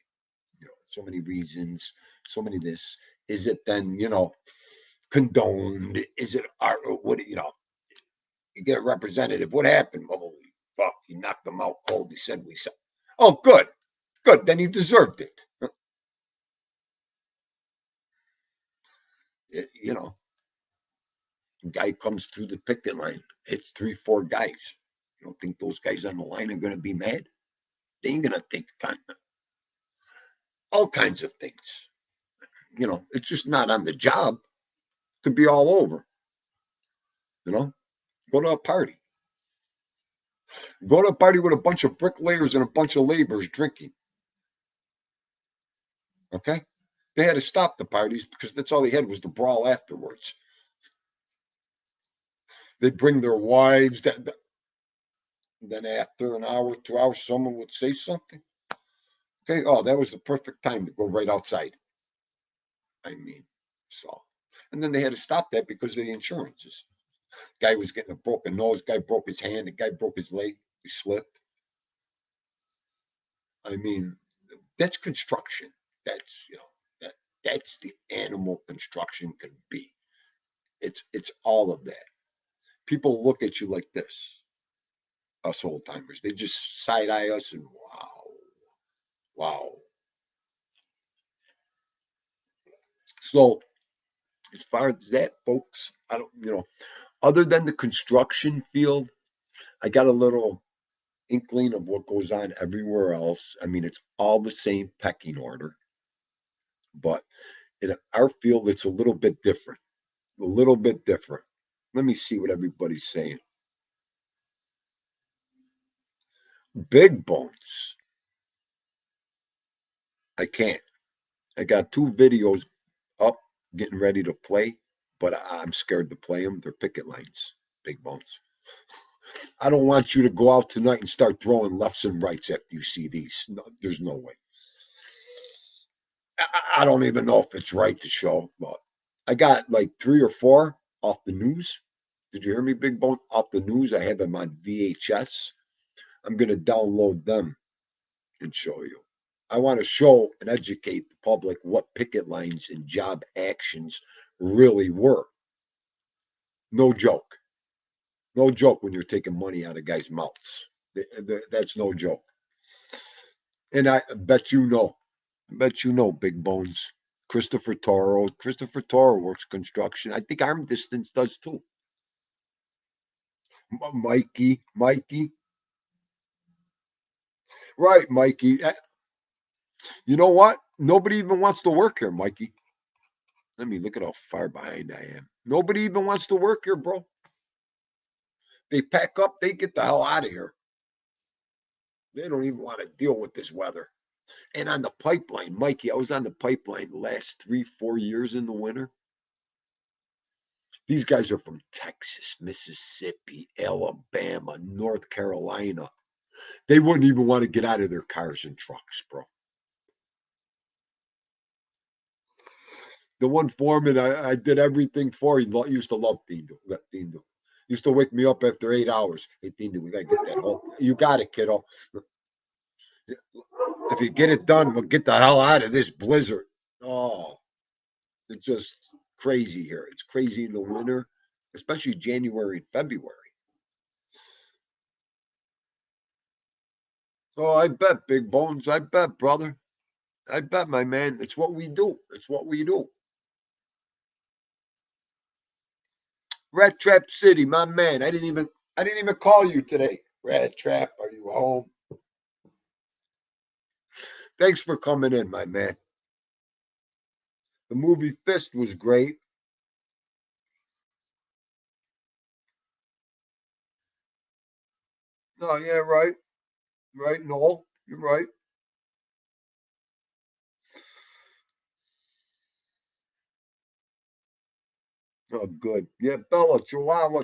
You know, so many reasons, so many this. Is it then, condoned? Is it art? What, you get a representative. What happened? Holy fuck, he knocked them out cold. He said we said. Oh, good. Good. Then he deserved it. You know, guy comes through the picket line. It's 3-4 guys. You don't think those guys on the line are going to be mad? They ain't going to think all kinds of things. You know, it's just not on the job. Could be all over. You know, go to a party. Go to a party with a bunch of bricklayers and a bunch of laborers drinking. Okay? They had to stop the parties because that's all they had was the brawl afterwards. They'd bring their wives. Then after an hour, 2 hours, someone would say something. Okay, oh, that was the perfect time to go right outside. I mean, so. And then they had to stop that because of the insurances. Guy was getting a broken nose. Guy broke his hand. The guy broke his leg. He slipped. I mean, that's construction. That's, that's the animal construction can be. It's all of that. People look at you like this. Us old timers. They just side eye us and wow. So as far as that, folks, I don't, other than the construction field, I got a little inkling of what goes on everywhere else. I mean, it's all the same pecking order, but in our field, it's a little bit different. A little bit different. Let me see what everybody's saying. Big Bones. I can't. I got 2 videos up getting ready to play, but I'm scared to play them. They're picket lines, Big Bones. I don't want you to go out tonight and start throwing lefts and rights after you see these. No, there's no way. I don't even know if it's right to show, but I got like 3 or 4 off the news. Did you hear me, Big Bone? Off the news. I have them on VHS. I'm going to download them and show you. I want to show and educate the public what picket lines and job actions really were. No joke. No joke when you're taking money out of guys' mouths. That's no joke. And I bet you know. I bet you know, Big Bones. Christopher Toro. Christopher Toro works construction. I think Arm Distance does too. Mikey. Right, Mikey. You know what? Nobody even wants to work here, Mikey. Let me look at how far behind I am. Nobody even wants to work here, bro. They pack up, they get the hell out of here. They don't even want to deal with this weather. And on the pipeline, Mikey, I was on the pipeline the last 3-4 years in the winter. These guys are from Texas, Mississippi, Alabama, North Carolina. They wouldn't even want to get out of their cars and trucks, bro. The one foreman I did everything for, he used to love Tindo. Used to wake me up after 8 hours. Hey, Tindo, we got to get that home. You got it, kiddo. If you get it done, we'll get the hell out of this blizzard. Oh, it's just crazy here. It's crazy in the winter, especially January and February. Oh, I bet, Big Bones. I bet, brother. I bet, my man. It's what we do. It's what we do. Rat Trap City, my man. I didn't even call you today. Rat Trap, are you home? Thanks for coming in, my man. The movie Fist was great. Oh, yeah, right. Right, Noel. You're right. Oh, good. Yeah, Bella, Chihuahua,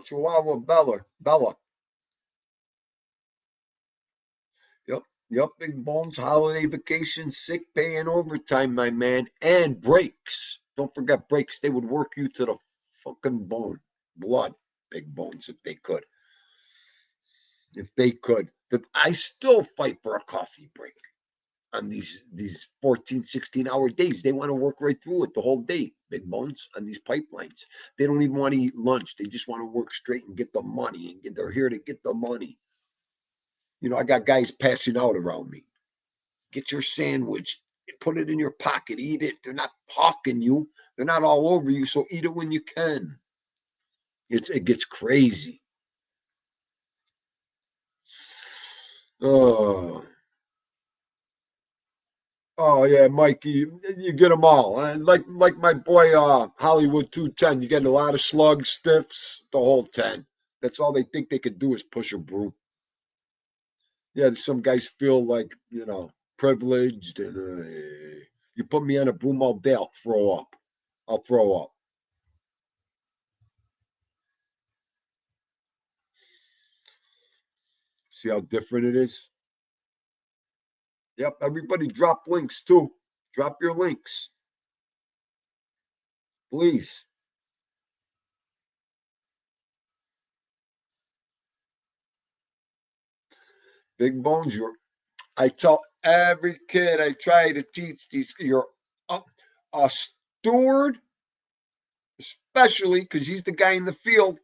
Bella. Yep, Big Bones, holiday vacation, sick pay, and overtime, my man, and breaks. Don't forget breaks. They would work you to the fucking bone. Blood, Big Bones, if they could. If they could. That I still fight for a coffee break on these 14, 16-hour days. They want to work right through it the whole day, Big Bones, on these pipelines. They don't even want to eat lunch. They just want to work straight and get the money. And they're here to get the money. You know, I got guys passing out around me. Get your sandwich, put it in your pocket, eat it. They're not hawking you. They're not all over you, so eat it when you can. It gets crazy. Oh, oh yeah, Mikey, you get them all. And like my boy Hollywood 210, you get a lot of slugs, stiffs, the whole 10. That's all they think they could do is push a broom. Yeah, some guys feel like, privileged, and you put me on a broom all day, I'll throw up. I'll throw up. See how different it is? Yep, everybody drop links too. Drop your links. Please. Big Bones, I tell every kid I try to teach you're a steward, especially because he's the guy in the field.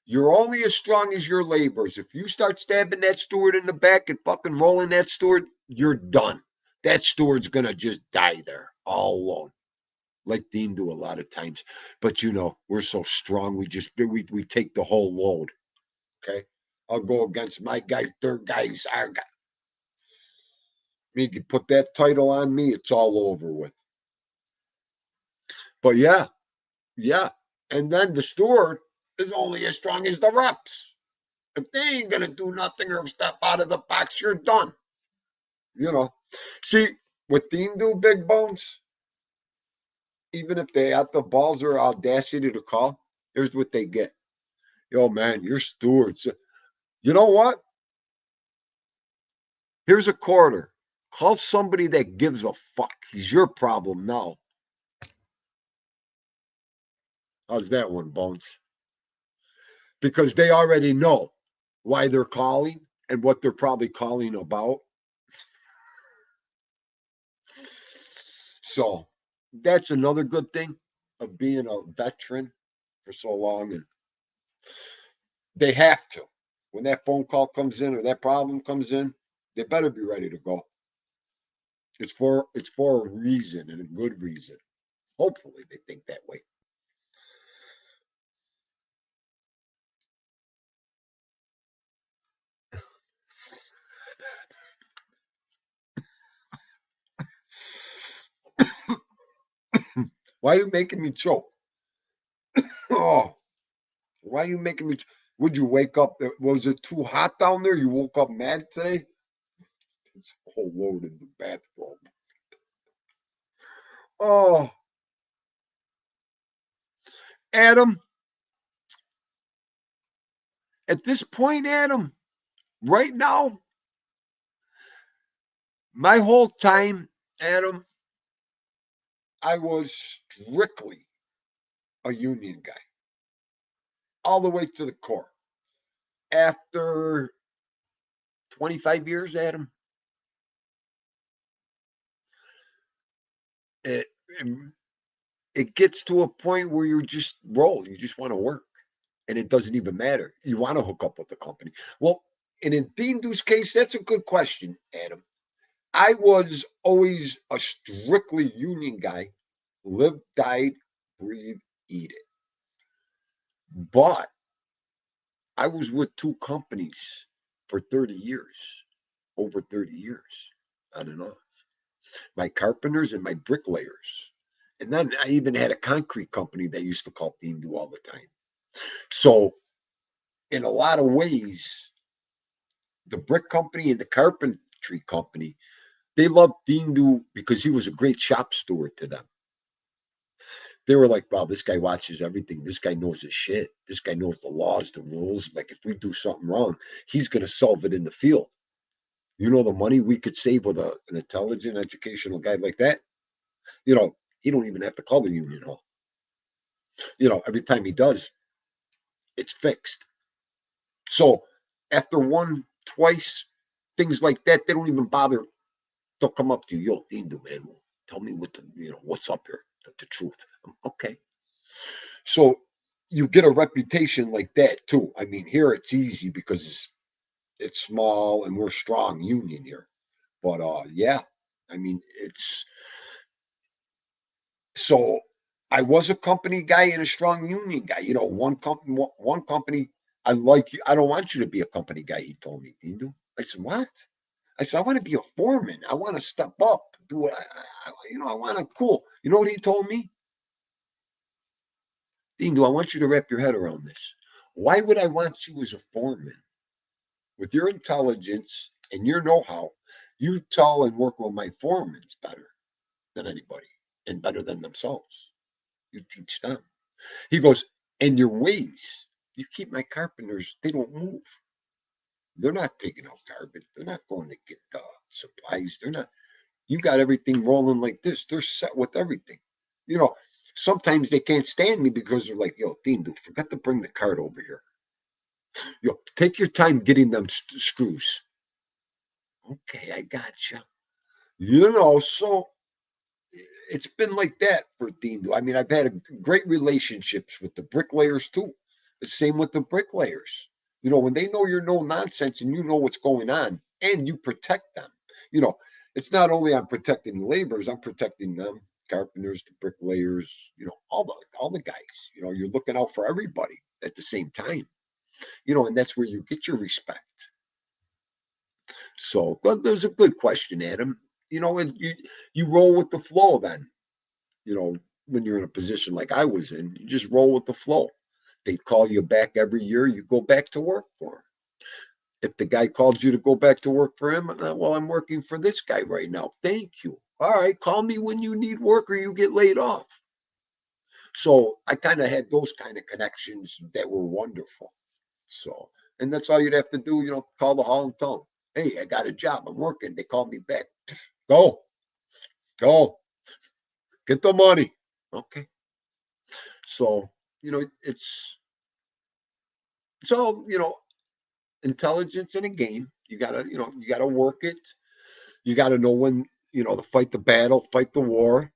You're only as strong as your laborers. If you start stabbing that steward in the back and fucking rolling that steward, you're done. That steward's gonna just die there all alone. Like Dean do a lot of times. But we're so strong, we take the whole load. Okay. I'll go against my guy, third guy's our guy. You can put that title on me, it's all over with. But yeah. And then the steward is only as strong as the reps. If they ain't gonna do nothing or step out of the box, you're done. See what Dean do, Big Bones. Even if they have the balls or audacity to call, here's what they get. Yo, man, you're stewards. You know what? Here's a quarter. Call somebody that gives a fuck. He's your problem now. How's that one, Bones? Because they already know why they're calling and what they're probably calling about. So that's another good thing of being a veteran for so long. And they have to. When that phone call comes in or that problem comes in, they better be ready to go. It's for a reason, and a good reason. Hopefully they think that way. Why are you making me choke? Oh, why are you making me? Would you wake up? Was it too hot down there? You woke up mad today? It's a whole load in the bathroom. Oh, Adam. At this point, Adam, right now, my whole time, Adam, I was strictly a union guy, all the way to the core. After 25 years, Adam, it, it gets to a point where you just roll. You just want to work. And it doesn't even matter. You want to hook up with the company. Well, and in Dean Du's case, that's a good question, Adam. I was always a strictly union guy. Live, died, breathe, eat it. But I was with two companies for 30 years, over 30 years on and off. My carpenters and my bricklayers. And then I even had a concrete company that used to call Dean Do all the time. So in a lot of ways, the brick company and the carpentry company, they loved Dean Do because he was a great shop steward to them. They were like, wow, this guy watches everything. This guy knows his shit. This guy knows the laws, the rules. Like if we do something wrong, he's going to solve it in the field. You know the money we could save with an intelligent, educational guy like that? You know, he don't even have to call the union hall. You know, every time he does, it's fixed. So after one, twice, things like that, they don't even bother. They'll come up to you, yo, Dean Do, man, tell me what's up here, the truth. Okay. So you get a reputation like that too. I mean, here it's easy because it's small and we're strong union here. But yeah, I mean, it's so I was a company guy and a strong union guy. You know, one company, I like you. I don't want you to be a company guy, he told me, Dean Do. I said, what? I said, I want to be a foreman. I want to step up, do what I want to cool. You know what he told me? Dean Do, I want you to wrap your head around this. Why would I want you as a foreman? With your intelligence and your know-how, you tell and work with my foremans better than anybody and better than themselves. You teach them. He goes, and your ways, you keep my carpenters, they don't move. They're not taking out garbage. They're not going to get supplies. They're not, you got everything rolling like this. They're set with everything. You know, sometimes they can't stand me because they're like, yo, Dean, dude, forgot to bring the cart over here. Yo, take your time getting them screws. Okay, I got you. You know, so it's been like that for Dean. I mean, I've had great relationships with the bricklayers too. The same with the bricklayers. You know, when they know you're no nonsense and you know what's going on and you protect them. You know, it's not only I'm protecting the laborers, I'm protecting them, carpenters, the bricklayers, you know, all the guys. You know, you're looking out for everybody at the same time. You know, and that's where you get your respect. So there's a good question, Adam. You know, and you roll with the flow then. You know, when you're in a position like I was in, you just roll with the flow. They call you back every year, you go back to work for them. If the guy calls you to go back to work for him, well, I'm working for this guy right now. Thank you. All right, call me when you need work or you get laid off. So I kind of had those kind of connections that were wonderful. So, and that's all you'd have to do, you know, call the hall and tell them, hey, I got a job. I'm working. They called me back. Go, get the money. Okay. So, you know, it's all, you know, intelligence in a game. You gotta, you know, you gotta work it. You gotta know when, you know, to fight the battle, fight the war.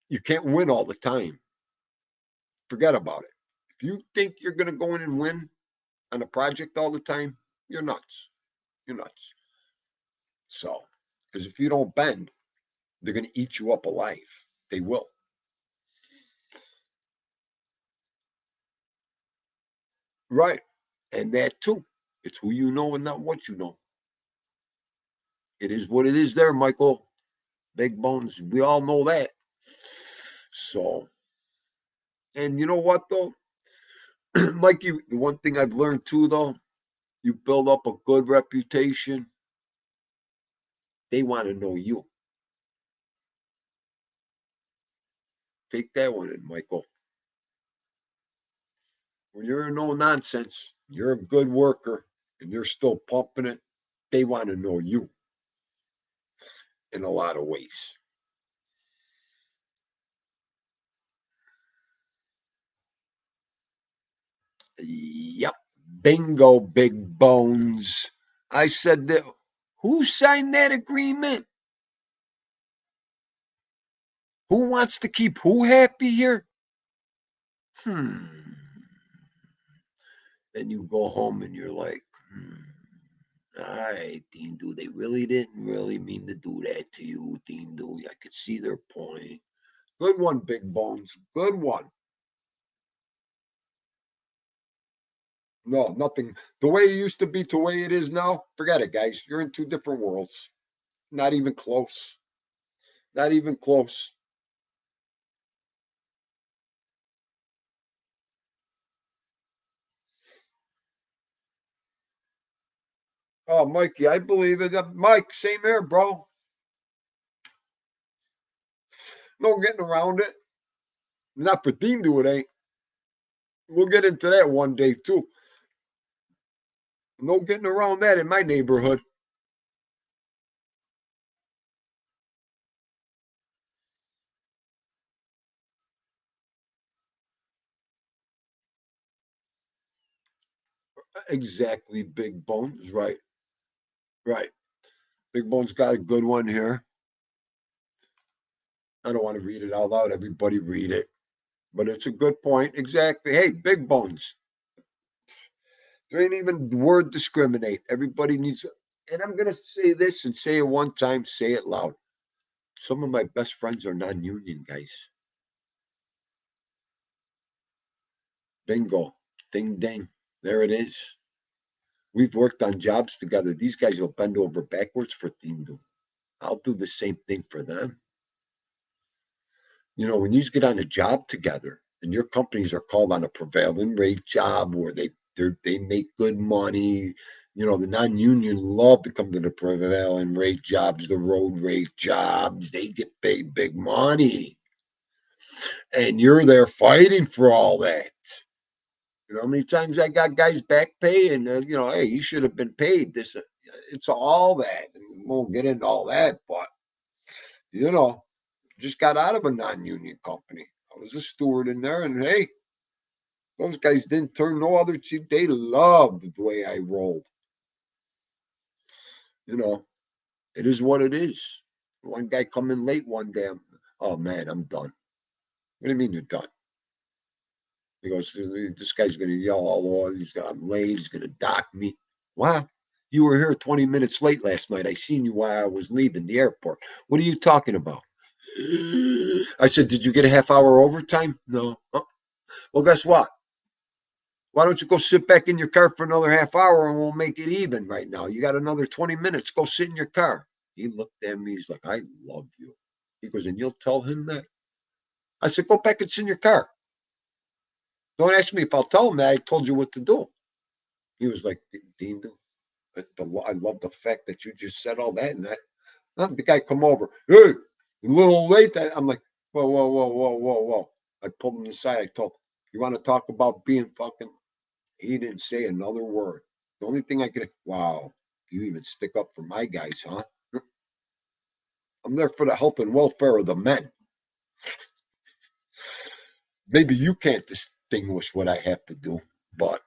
You can't win all the time. Forget about it. If you think you're gonna go in and win on a project all the time, you're nuts. You're nuts. So, because if you don't bend, they're gonna eat you up alive. They will. Right. And that too. It's who you know and not what you know. It is what it is there, Michael. Big bones. We all know that. So, and you know what though? Mikey, the one thing I've learned too though, you build up a good reputation. They want to know you. Take that one in, Michael. When you're no nonsense, you're a good worker and you're still pumping it, they want to know you in a lot of ways. Yep. Bingo, big bones. I said that. Who signed that agreement? Who wants to keep who happy here? Then you go home and you're like, all right, Dean Do, they really didn't really mean to do that to you, Dean Do. I could see their point. Good one, big bones. Good one. No, nothing. The way it used to be to the way it is now, forget it, guys. You're in two different worlds. Not even close. Not even close. Oh, Mikey, I believe it. Mike, same here, bro. No getting around it. Not for Dean to it ain't. We'll get into that one day too. No getting around that in my neighborhood. Exactly, Big Bones. Right. Right. Big Bones got a good one here. I don't want to read it out loud. Everybody read it. But it's a good point. Exactly. Hey, Big Bones. There ain't even word discriminate. Everybody needs, and I'm going to say this and say it one time, say it loud. Some of my best friends are non union guys. Bingo. Ding, ding. There it is. We've worked on jobs together. These guys will bend over backwards for Team. I'll do the same thing for them. You know, when you get on a job together and your companies are called on a prevailing rate job where they make good money, you know, the non-union love to come to the prevailing rate jobs, the road rate jobs. They get paid big money, and you're there fighting for all that. You know how many times I got guys back pay, and you know, hey, you should have been paid this. It's all that. And we won't get into all that, but you know, just got out of a non-union company. I was a steward in there, and hey, those guys didn't turn no other cheek. They loved the way I rolled. You know, it is what it is. One guy come in late one day. Oh man, I'm done. What do you mean you're done? He goes, this guy's gonna yell all over. I'm late. He's gonna dock me. Wow. You were here 20 minutes late last night. I seen you while I was leaving the airport. What are you talking about? I said, did you get a half hour overtime? No. Oh, well, guess what? Why don't you go sit back in your car for another half hour and we'll make it even right now? You got another 20 minutes. Go sit in your car. He looked at me. He's like, I love you. He goes, and you'll tell him that? I said, go back and sit in your car. Don't ask me if I'll tell him that I told you what to do. He was like, Dean, I love the fact that you just said all that. And that, the guy come over. Hey, a little late. I'm like, whoa, whoa, whoa, whoa, whoa, whoa. I pulled him aside. I told him, you want to talk about being fucking. He didn't say another word. The only thing I could, wow, you even stick up for my guys, huh? I'm there for the health and welfare of the men. Maybe you can't distinguish what I have to do, but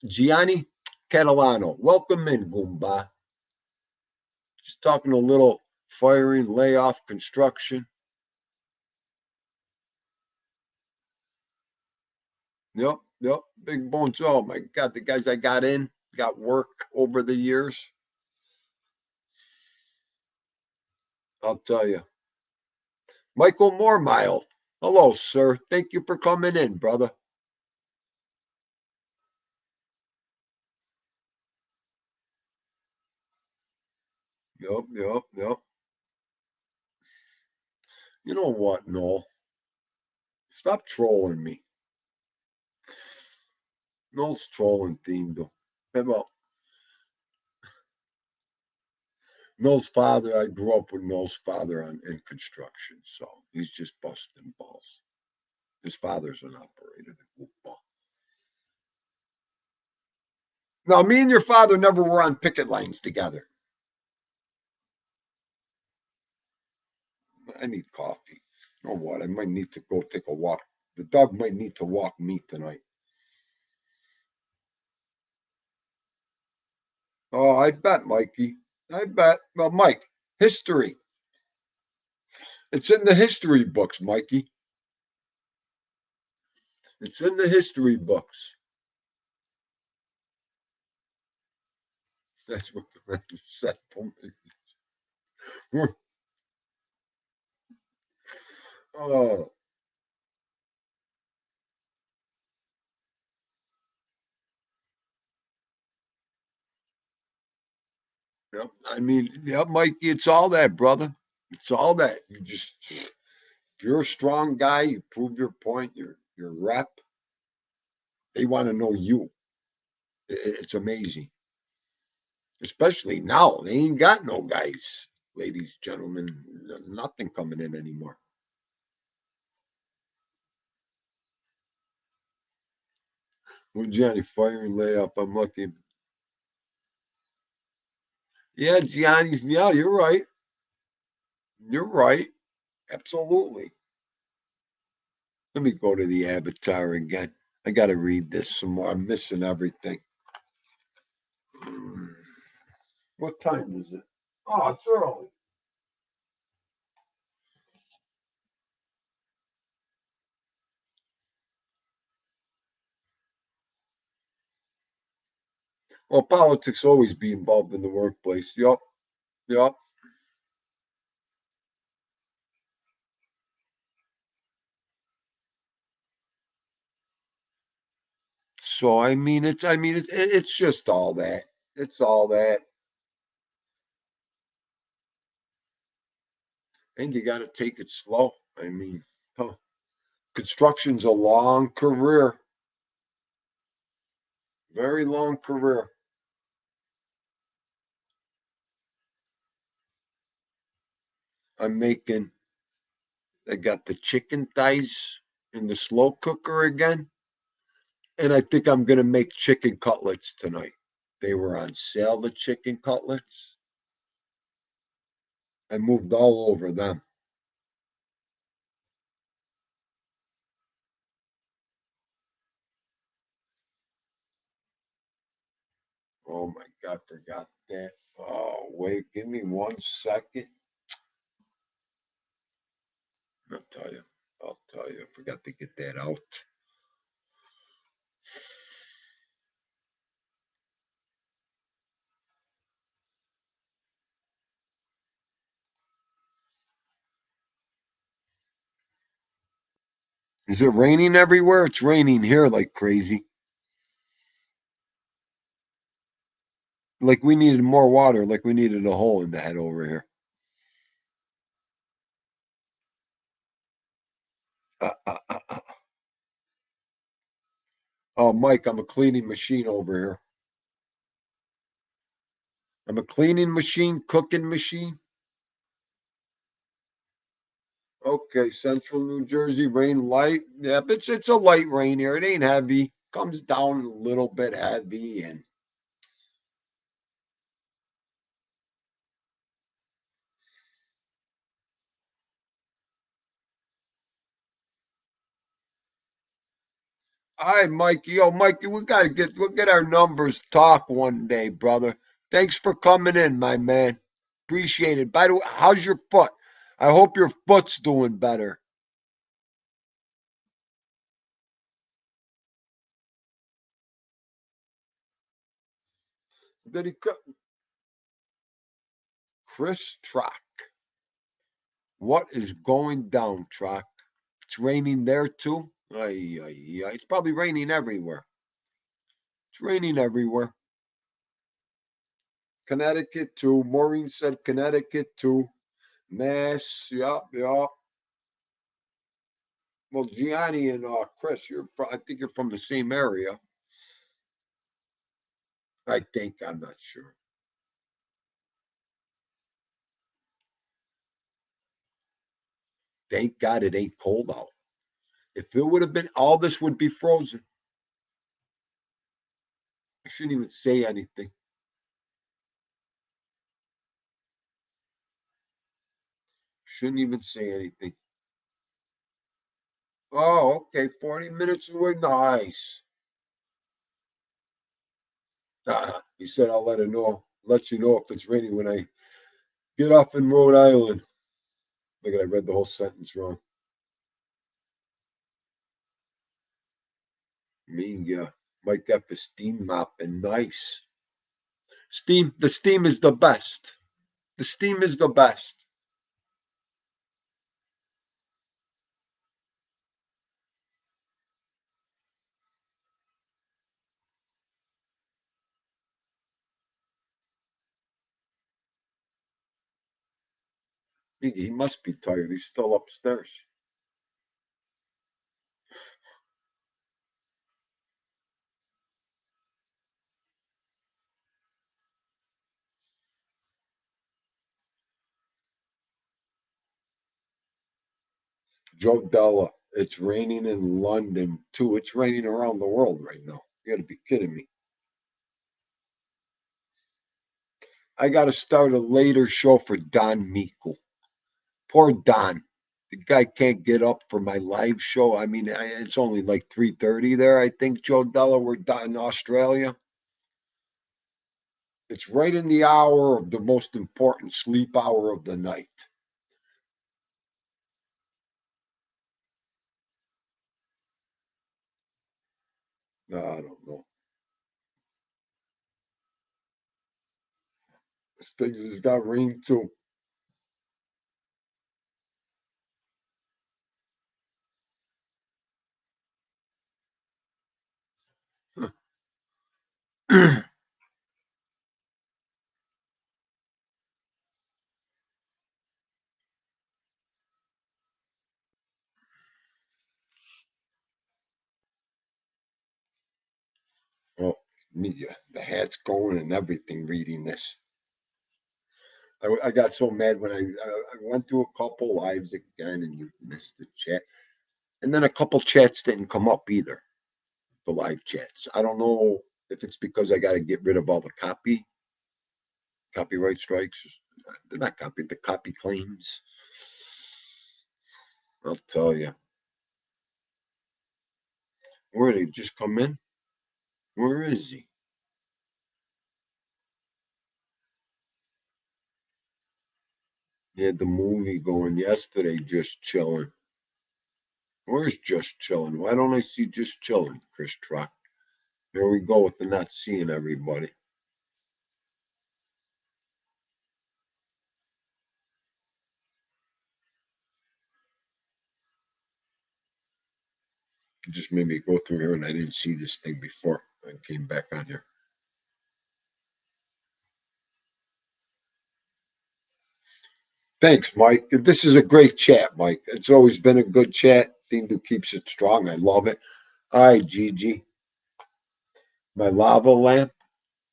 Gianni Catalano, welcome in, Goomba. Just talking a little firing, layoff, construction. Yep, yep. Big Bones. Oh my God, the guys I got in got work over the years. I'll tell you. Michael Mormile. Hello, sir. Thank you for coming in, brother. Yep, yep, yep. You know what, Noel? Stop trolling me. Noel's trolling theme, though. Well, Noel's father, I grew up with Noel's father in construction, so he's just busting balls. His father's an operator, the goofball. Now, me and your father never were on picket lines together. I need coffee. You know what? I might need to go take a walk. The dog might need to walk me tonight. Oh, I bet, Mikey. I bet. Well, Mike, history. It's in the history books, Mikey. It's in the history books. That's what the said for me. Oh, Yep. I mean, yep, Mikey, it's all that, brother. It's all that. If you're a strong guy, you prove your point, your rep, they want to know you. It's amazing. Especially now. They ain't got no guys, ladies, gentlemen. Nothing coming in anymore. Well, Johnny, fire and layup. I'm lucky. Yeah, Gianni's. Yeah, you're right. You're right. Absolutely. Let me go to the avatar again. I got to read this some more. I'm missing everything. What time is it? Oh, it's early. Well, politics always be involved in the workplace. Yup. Yup. So it's just all that. It's all that. And you got to take it slow. Huh, construction's a long career, very long career. I'm making, I got the chicken thighs in the slow cooker again. And I think I'm going to make chicken cutlets tonight. They were on sale, the chicken cutlets. I moved all over them. Oh my God, forgot that. Oh, wait, give me 1 second. I'll tell you. I'll tell you. I forgot to get that out. Is it raining everywhere? It's raining here like crazy. Like we needed more water, like we needed a hole in the head over here. Uh. Oh, Mike, I'm a cleaning machine over here. I'm a cleaning machine, cooking machine. Okay, central New Jersey, rain light. Yep, it's a light rain here. It ain't heavy. Comes down a little bit heavy, and all right, Mikey. Yo, Mikey, we'll get our numbers talk one day, brother. Thanks for coming in, my man. Appreciate it. By the way, how's your foot? I hope your foot's doing better. Did he Chris Trock? What is going down, Trock? It's raining there too. It's probably raining everywhere. It's raining everywhere. Connecticut too. Maureen said Connecticut too. Mass, yup, yup. Well, Gianni and Chris, I think you're from the same area. I think, I'm not sure. Thank God it ain't cold out. If it would have been, all this would be frozen. I shouldn't even say anything. Shouldn't even say anything. Oh, okay. 40 minutes away. Nice. He said, I'll let you know if it's raining when I get off in Rhode Island. Look at, I read the whole sentence wrong. Mike got the steam mopping. Nice. The steam is the best. The steam is the best. He must be tired. He's still upstairs. Joe Della, it's raining in London too. It's raining around the world right now. You gotta be kidding me. I gotta start a later show for Don Miko. Poor Don. The guy can't get up for my live show. I mean, it's only like 3:30 there, I think, Joe Della. We're in Australia. It's right in the hour of the most important sleep hour of the night. No, I don't know. This thing has got rain too. Well, media, the hat's going and everything reading this. I got so mad when I went through a couple lives again and you missed the chat. And then a couple chats didn't come up either, the live chats. I don't know if it's because I got to get rid of all the copyright strikes. They're not copy, the copy claims. I'll tell you. Where did he just come in? Where is he? He had the movie going yesterday, Just Chilling. Where's Just Chilling? Why don't I see Just Chilling, Chris Truck? Here we go with the not seeing everybody. It just made me go through here and I didn't see this thing before I came back on here. Thanks, Mike. This is a great chat, Mike. It's always been a good chat. Thing that keeps it strong. I love it. All right, Gigi. My lava lamp.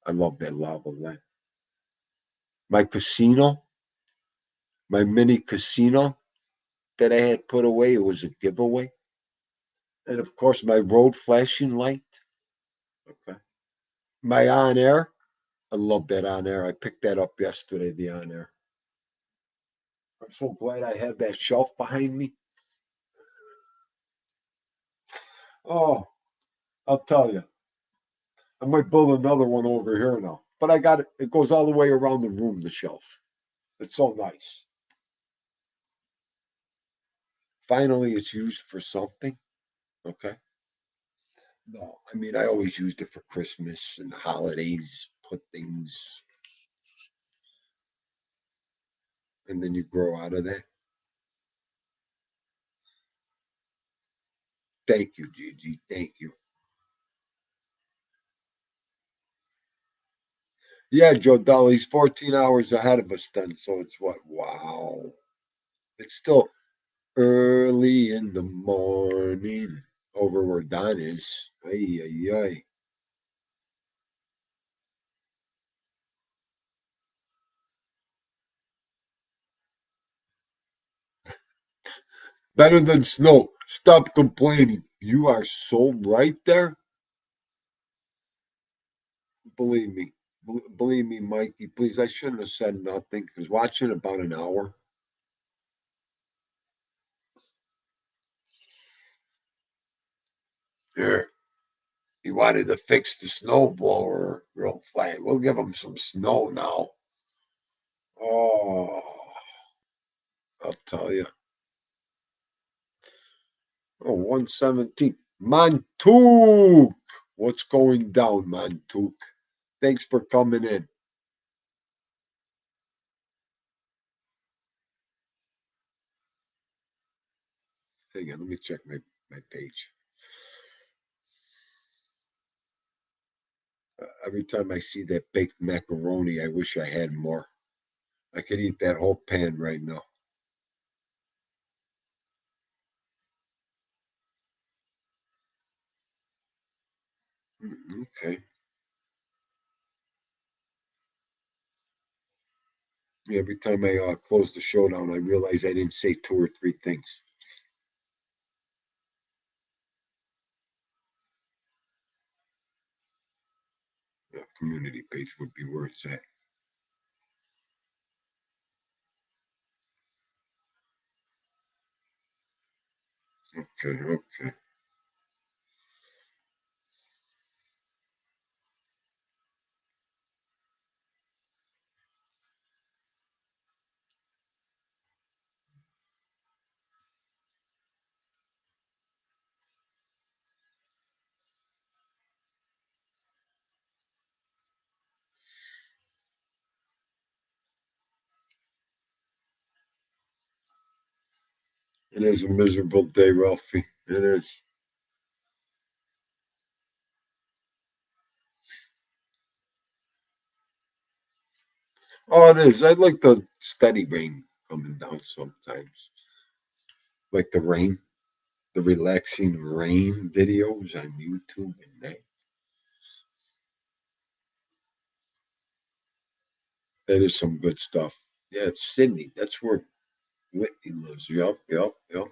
I love that lava lamp. My casino. My mini casino that I had put away. It was a giveaway. And of course, my road flashing light. Okay. My on air. I love that on air. I picked that up yesterday, the on air. I'm so glad I have that shelf behind me. Oh, I'll tell you. I might build another one over here now. But I got it. It goes all the way around the room, the shelf. It's so nice. Finally, it's used for something. Okay. No, I mean, I always used it for Christmas and the holidays, put things, and then you grow out of that. Thank you, Gigi. Thank you. Yeah, Joe Dolly's 14 hours ahead of us then. So it's what? Wow. It's still early in the morning over where Don is. Ay, ay, ay. Better than snow. Stop complaining. You are so right there. Believe me. Believe me, Mikey, please. I shouldn't have said nothing because watching about an hour. There. He wanted to fix the snow blower real fast. We'll give him some snow now. Oh, I'll tell you. Oh, 117. Montouk. What's going down, Montouk? Thanks for coming in. Hang on, let me check my page. Every time I see that baked macaroni, I wish I had more. I could eat that whole pan right now. Okay. Yeah, every time I close the show down, I realize I didn't say 2 or 3 things. Yeah, community page would be where it's at. Okay, okay. It is a miserable day, Ralphie. It is. Oh, it is. I like the steady rain coming down sometimes. Like the rain, the relaxing rain videos on YouTube and that is some good stuff. Yeah, it's Sydney. That's where Whitney lives. Yup, yup, yup.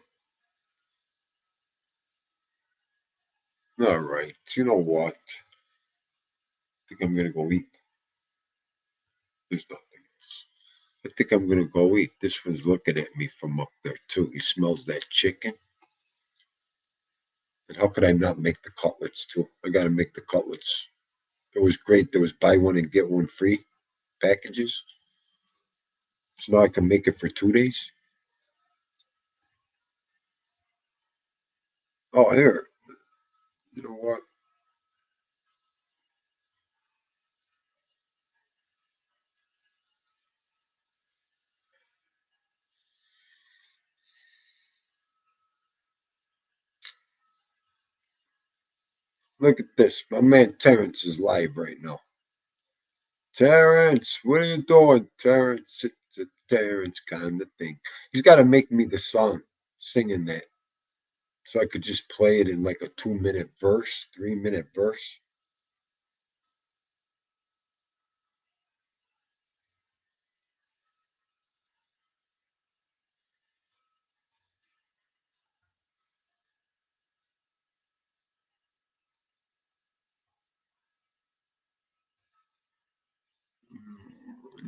All right. You know what? I think I'm gonna go eat. There's nothing else. I think I'm gonna go eat. This one's looking at me from up there too. He smells that chicken. And how could I not make the cutlets too? I gotta make the cutlets. It was great. There was buy one and get one free packages. So now I can make it for 2 days. Oh, here. You know what? Look at this. My man Terrence is live right now. Terrence, what are you doing, Terrence? It's a Terrence kind of thing. He's got to make me the song singing that. So I could just play it in like a 2 minute verse, 3 minute verse.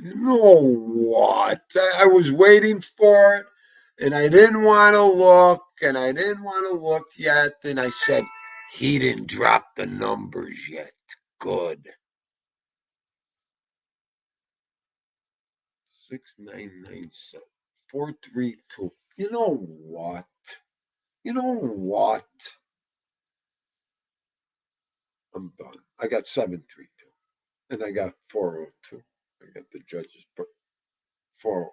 You know what? I was waiting for it and I didn't want to look and I didn't want to look yet. And I said, he didn't drop the numbers yet. Good. 6997 432. You know what? You know what? I'm done. I got 732 and I got 402. I got the judges, but 4.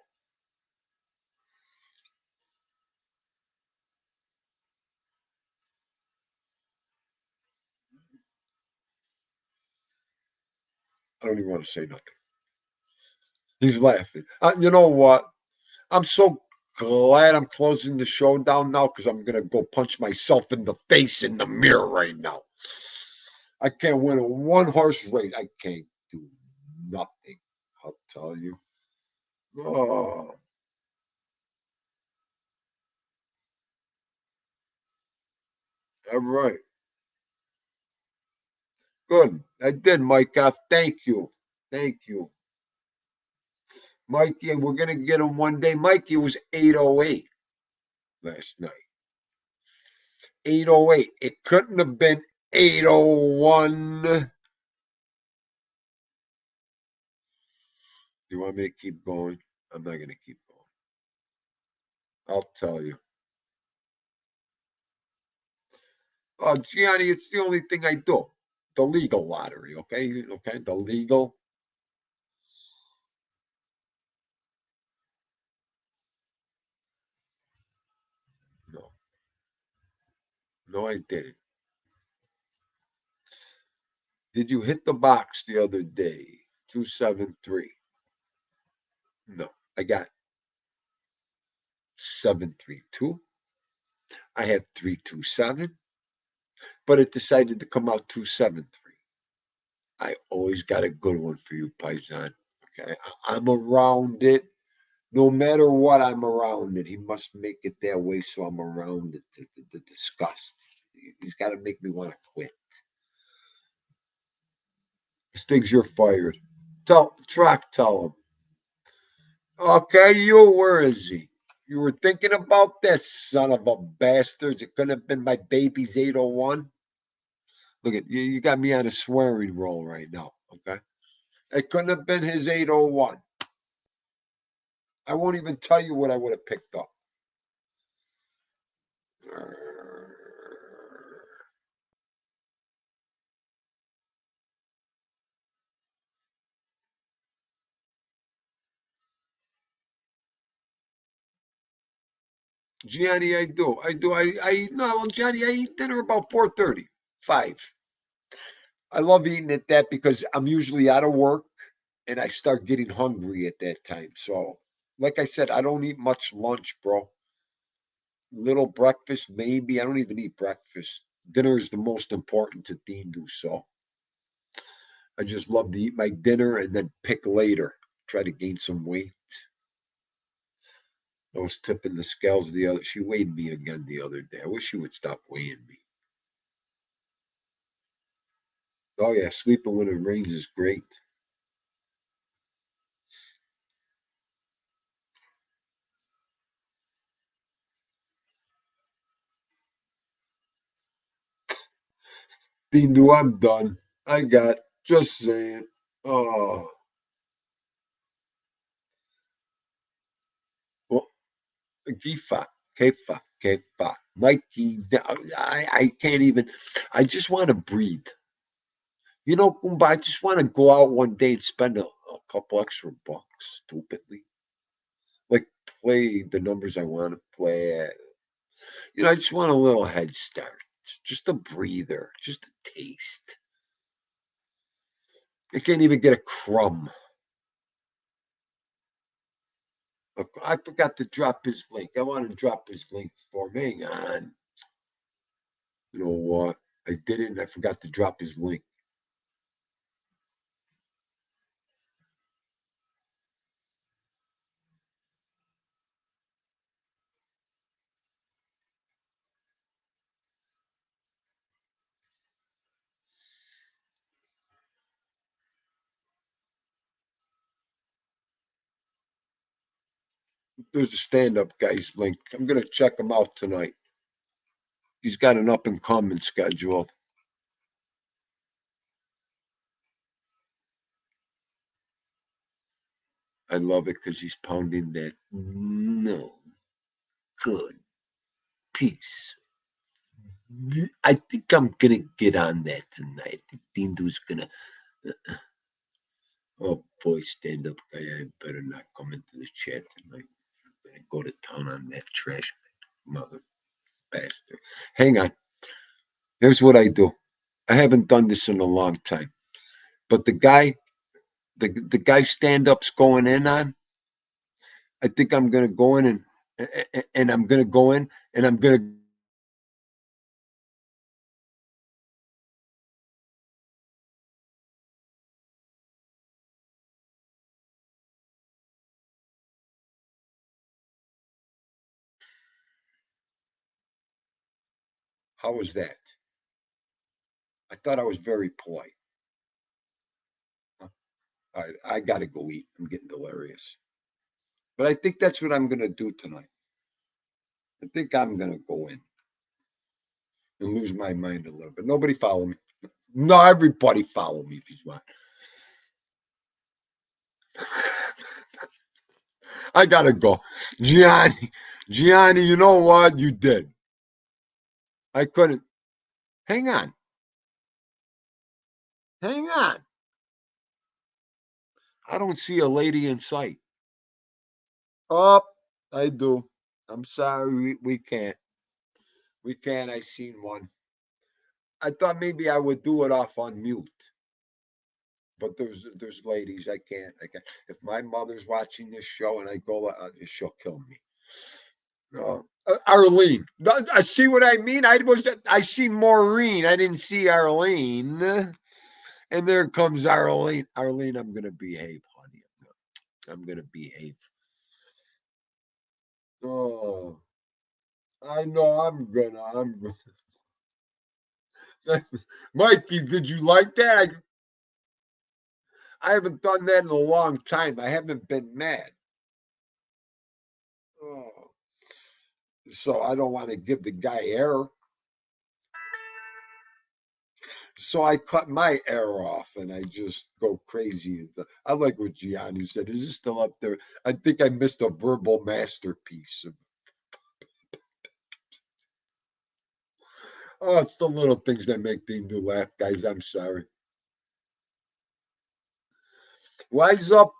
I don't even want to say nothing. He's laughing. You know what? I'm so glad I'm closing the show down now because I'm going to go punch myself in the face in the mirror right now. I can't win a 1-horse race. I can't do nothing. I'll tell you. Oh. All right. Good. I did, Mike. Thank you. Thank you. Mikey, we're going to get him one day. Mikey was 808 last night. 808. It couldn't have been 801. You want me to keep going? I'm not going to keep going. I'll tell you. Gianni, it's the only thing I do. The legal lottery, okay? Okay, the legal. No. No, I didn't. Did you hit the box the other day? 273. No, I got 732. I had 327, but it decided to come out 273. I always got a good one for you, Paisan. Okay, I'm around it. No matter what, I'm around it. He must make it that way, so I'm around it. The disgust. He's got to make me want to quit. Stiggs, you're fired. Tell him. Okay, where is he? You were thinking about that son of a bastard. It couldn't have been my baby's 801. Look at you, you got me on a swearing roll right now. Okay. It couldn't have been his 801. I won't even tell you what I would have picked up. Gianni, I do. No, Johnny, I eat dinner about 4:30, 5. I love eating at that because I'm usually out of work and I start getting hungry at that time. So, like I said, I don't eat much lunch, bro. Little breakfast, maybe. I don't even eat breakfast. Dinner is the most important to Dindu, so I just love to eat my dinner and then pick later. Try to gain some weight. I was tipping the scales she weighed me again the other day. I wish she would stop weighing me. Oh yeah, sleeping when it rains is great. Dindu, I'm done. Just saying. Oh. Well, Gifa, Kefa. Mikey, I can't even. I just want to breathe. You know, Kumba, I just want to go out one day and spend a couple extra bucks stupidly. Like play the numbers I want to play. I just want a little head start. Just a breather. Just a taste. I can't even get a crumb. I forgot to drop his link. I want to drop his link for me. Hang on. You know what? I didn't. I forgot to drop his link. There's a stand-up guy's link. I'm going to check him out tonight. He's got an up-and-coming schedule. I love it because he's pounding that. No. Good. Peace. I think I'm going to get on that tonight. I think Dindu's going to... Oh, boy, stand-up guy. I better not come into the chat tonight. I'm going to go to town on that trash mother bastard. Hang on. Here's what I do. I haven't done this in a long time. But the guy stand-up's going in on, I think I'm going to go in and I'm going to go in and I'm going to How was that? I thought I was very polite. I got to go eat. I'm getting delirious. But I think that's what I'm going to do tonight. I think I'm going to go in and lose my mind a little bit. Nobody follow me. No, everybody follow me if you want. I got to go. Gianni, you know what? You did. I couldn't. Hang on. I don't see a lady in sight. Oh, I do. I'm sorry, we can't. We can't. I seen one. I thought maybe I would do it off on mute. But there's ladies. I can't. If my mother's watching this show and I go, she'll kill me. Arlene. I see what I mean. I seen Maureen. I didn't see Arlene. And there comes Arlene. Arlene, I'm gonna behave, honey. I'm gonna behave. Oh, I know I'm gonna. Mikey, did you like that? I haven't done that in a long time. I haven't been mad. Oh. So I don't want to give the guy error. So I cut my air off and I just go crazy. I like what Gianni said. Is it still up there? I think I missed a verbal masterpiece. Oh, it's the little things that make Dean do laugh, guys. I'm sorry. Wise up.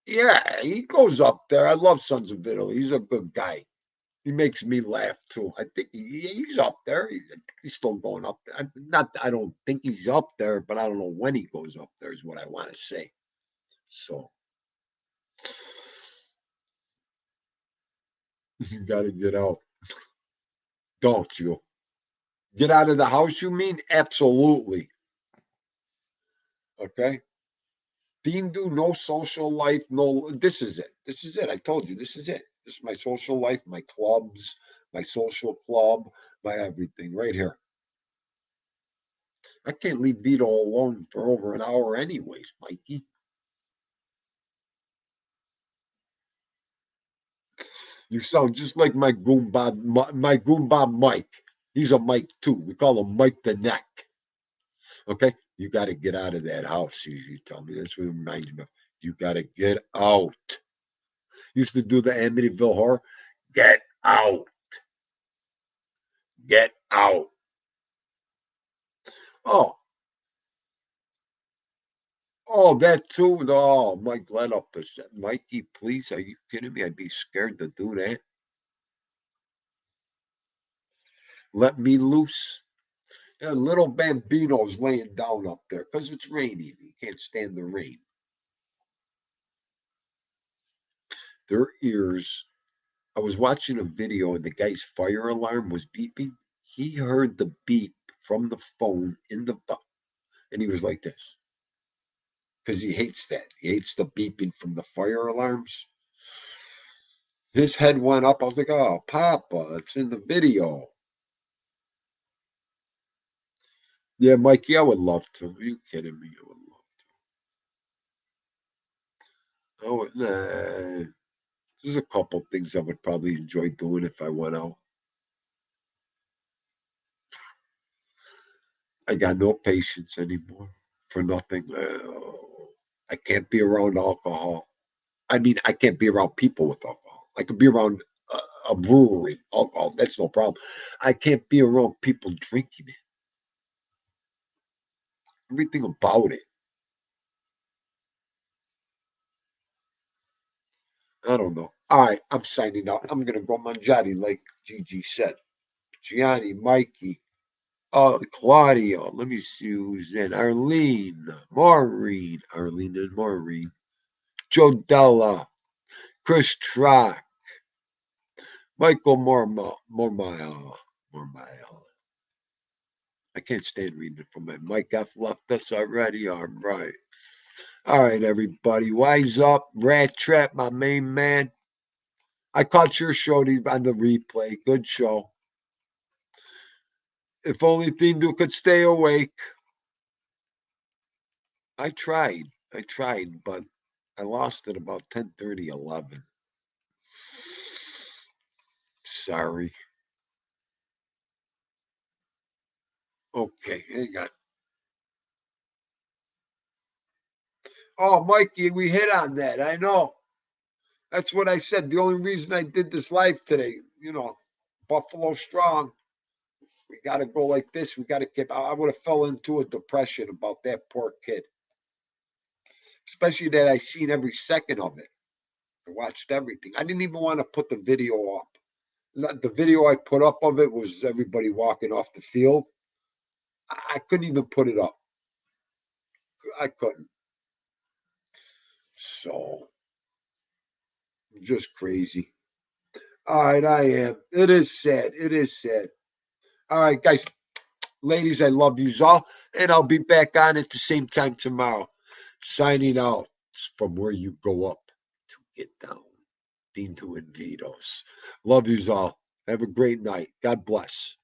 Yeah, he goes up there. I love Sons of Italy. He's a good guy. He makes me laugh too. I think he's up there. He's still going up there. I don't think he's up there, but I don't know when he goes up there is what I want to say. So you got to get out. Don't you? Get out of the house, you mean? Absolutely. Okay. Dean do no social life, no. This is it. This is it. I told you, this is it. This is my social life, my clubs, my social club, my everything right here. I can't leave Vito alone for over an hour anyways, Mikey. You sound just like my Goomba Mike. He's a Mike too. We call him Mike the Neck. Okay? You got to get out of that house, you tell me. That's what it reminds me of. You got to get out. Used to do the Amityville Horror. Get out. Get out. Oh, that too. Oh, Mike, let up a second. Mikey, please. Are you kidding me? I'd be scared to do that. Let me loose. Yeah, little Bambino's laying down up there because it's raining. He can't stand the rain. Their ears. I was watching a video and the guy's fire alarm was beeping. He heard the beep from the phone in the and he was like this because he hates that. He hates the beeping from the fire alarms. His head went up. I was like, "Oh, Papa, it's in the video." Yeah, Mikey, I would love to. Are you kidding me? I would love to. Oh, nah. There's a couple things I would probably enjoy doing if I went out. I got no patience anymore for nothing. I can't be around alcohol. I mean, I can't be around people with alcohol. I could be around a brewery, alcohol. That's no problem. I can't be around people drinking it. Everything about it. I don't know. All right, I'm signing out. I'm going to go mangiare like Gigi said. Gianni, Mikey, Claudio. Let me see who's in. Arlene, Maureen. Arlene and Maureen. Joe Della. Chris Trock. Michael Mormile. I can't stand reading it from my Mike F left us already. All right. All right, everybody. Wise up. Rat Trap, my main man. I caught your show on the replay. Good show. If only Tindu could stay awake. I tried, but I lost at about 10:30, 11. Sorry. Okay, hang on. Oh, Mikey, we hit on that. I know. That's what I said. The only reason I did this live today, Buffalo Strong. We got to go like this. We got to keep. I would have fell into a depression about that poor kid. Especially that I seen every second of it. I watched everything. I didn't even want to put the video up. The video I put up of it was everybody walking off the field. I couldn't even put it up. I couldn't. So, just crazy. All right, I am. It is sad. All right, guys, ladies, I love you all. and I'll be back on at the same time tomorrow. Signing out from where you go up to get down. Dino and Vitos. Love yous all. Have a great night. God bless.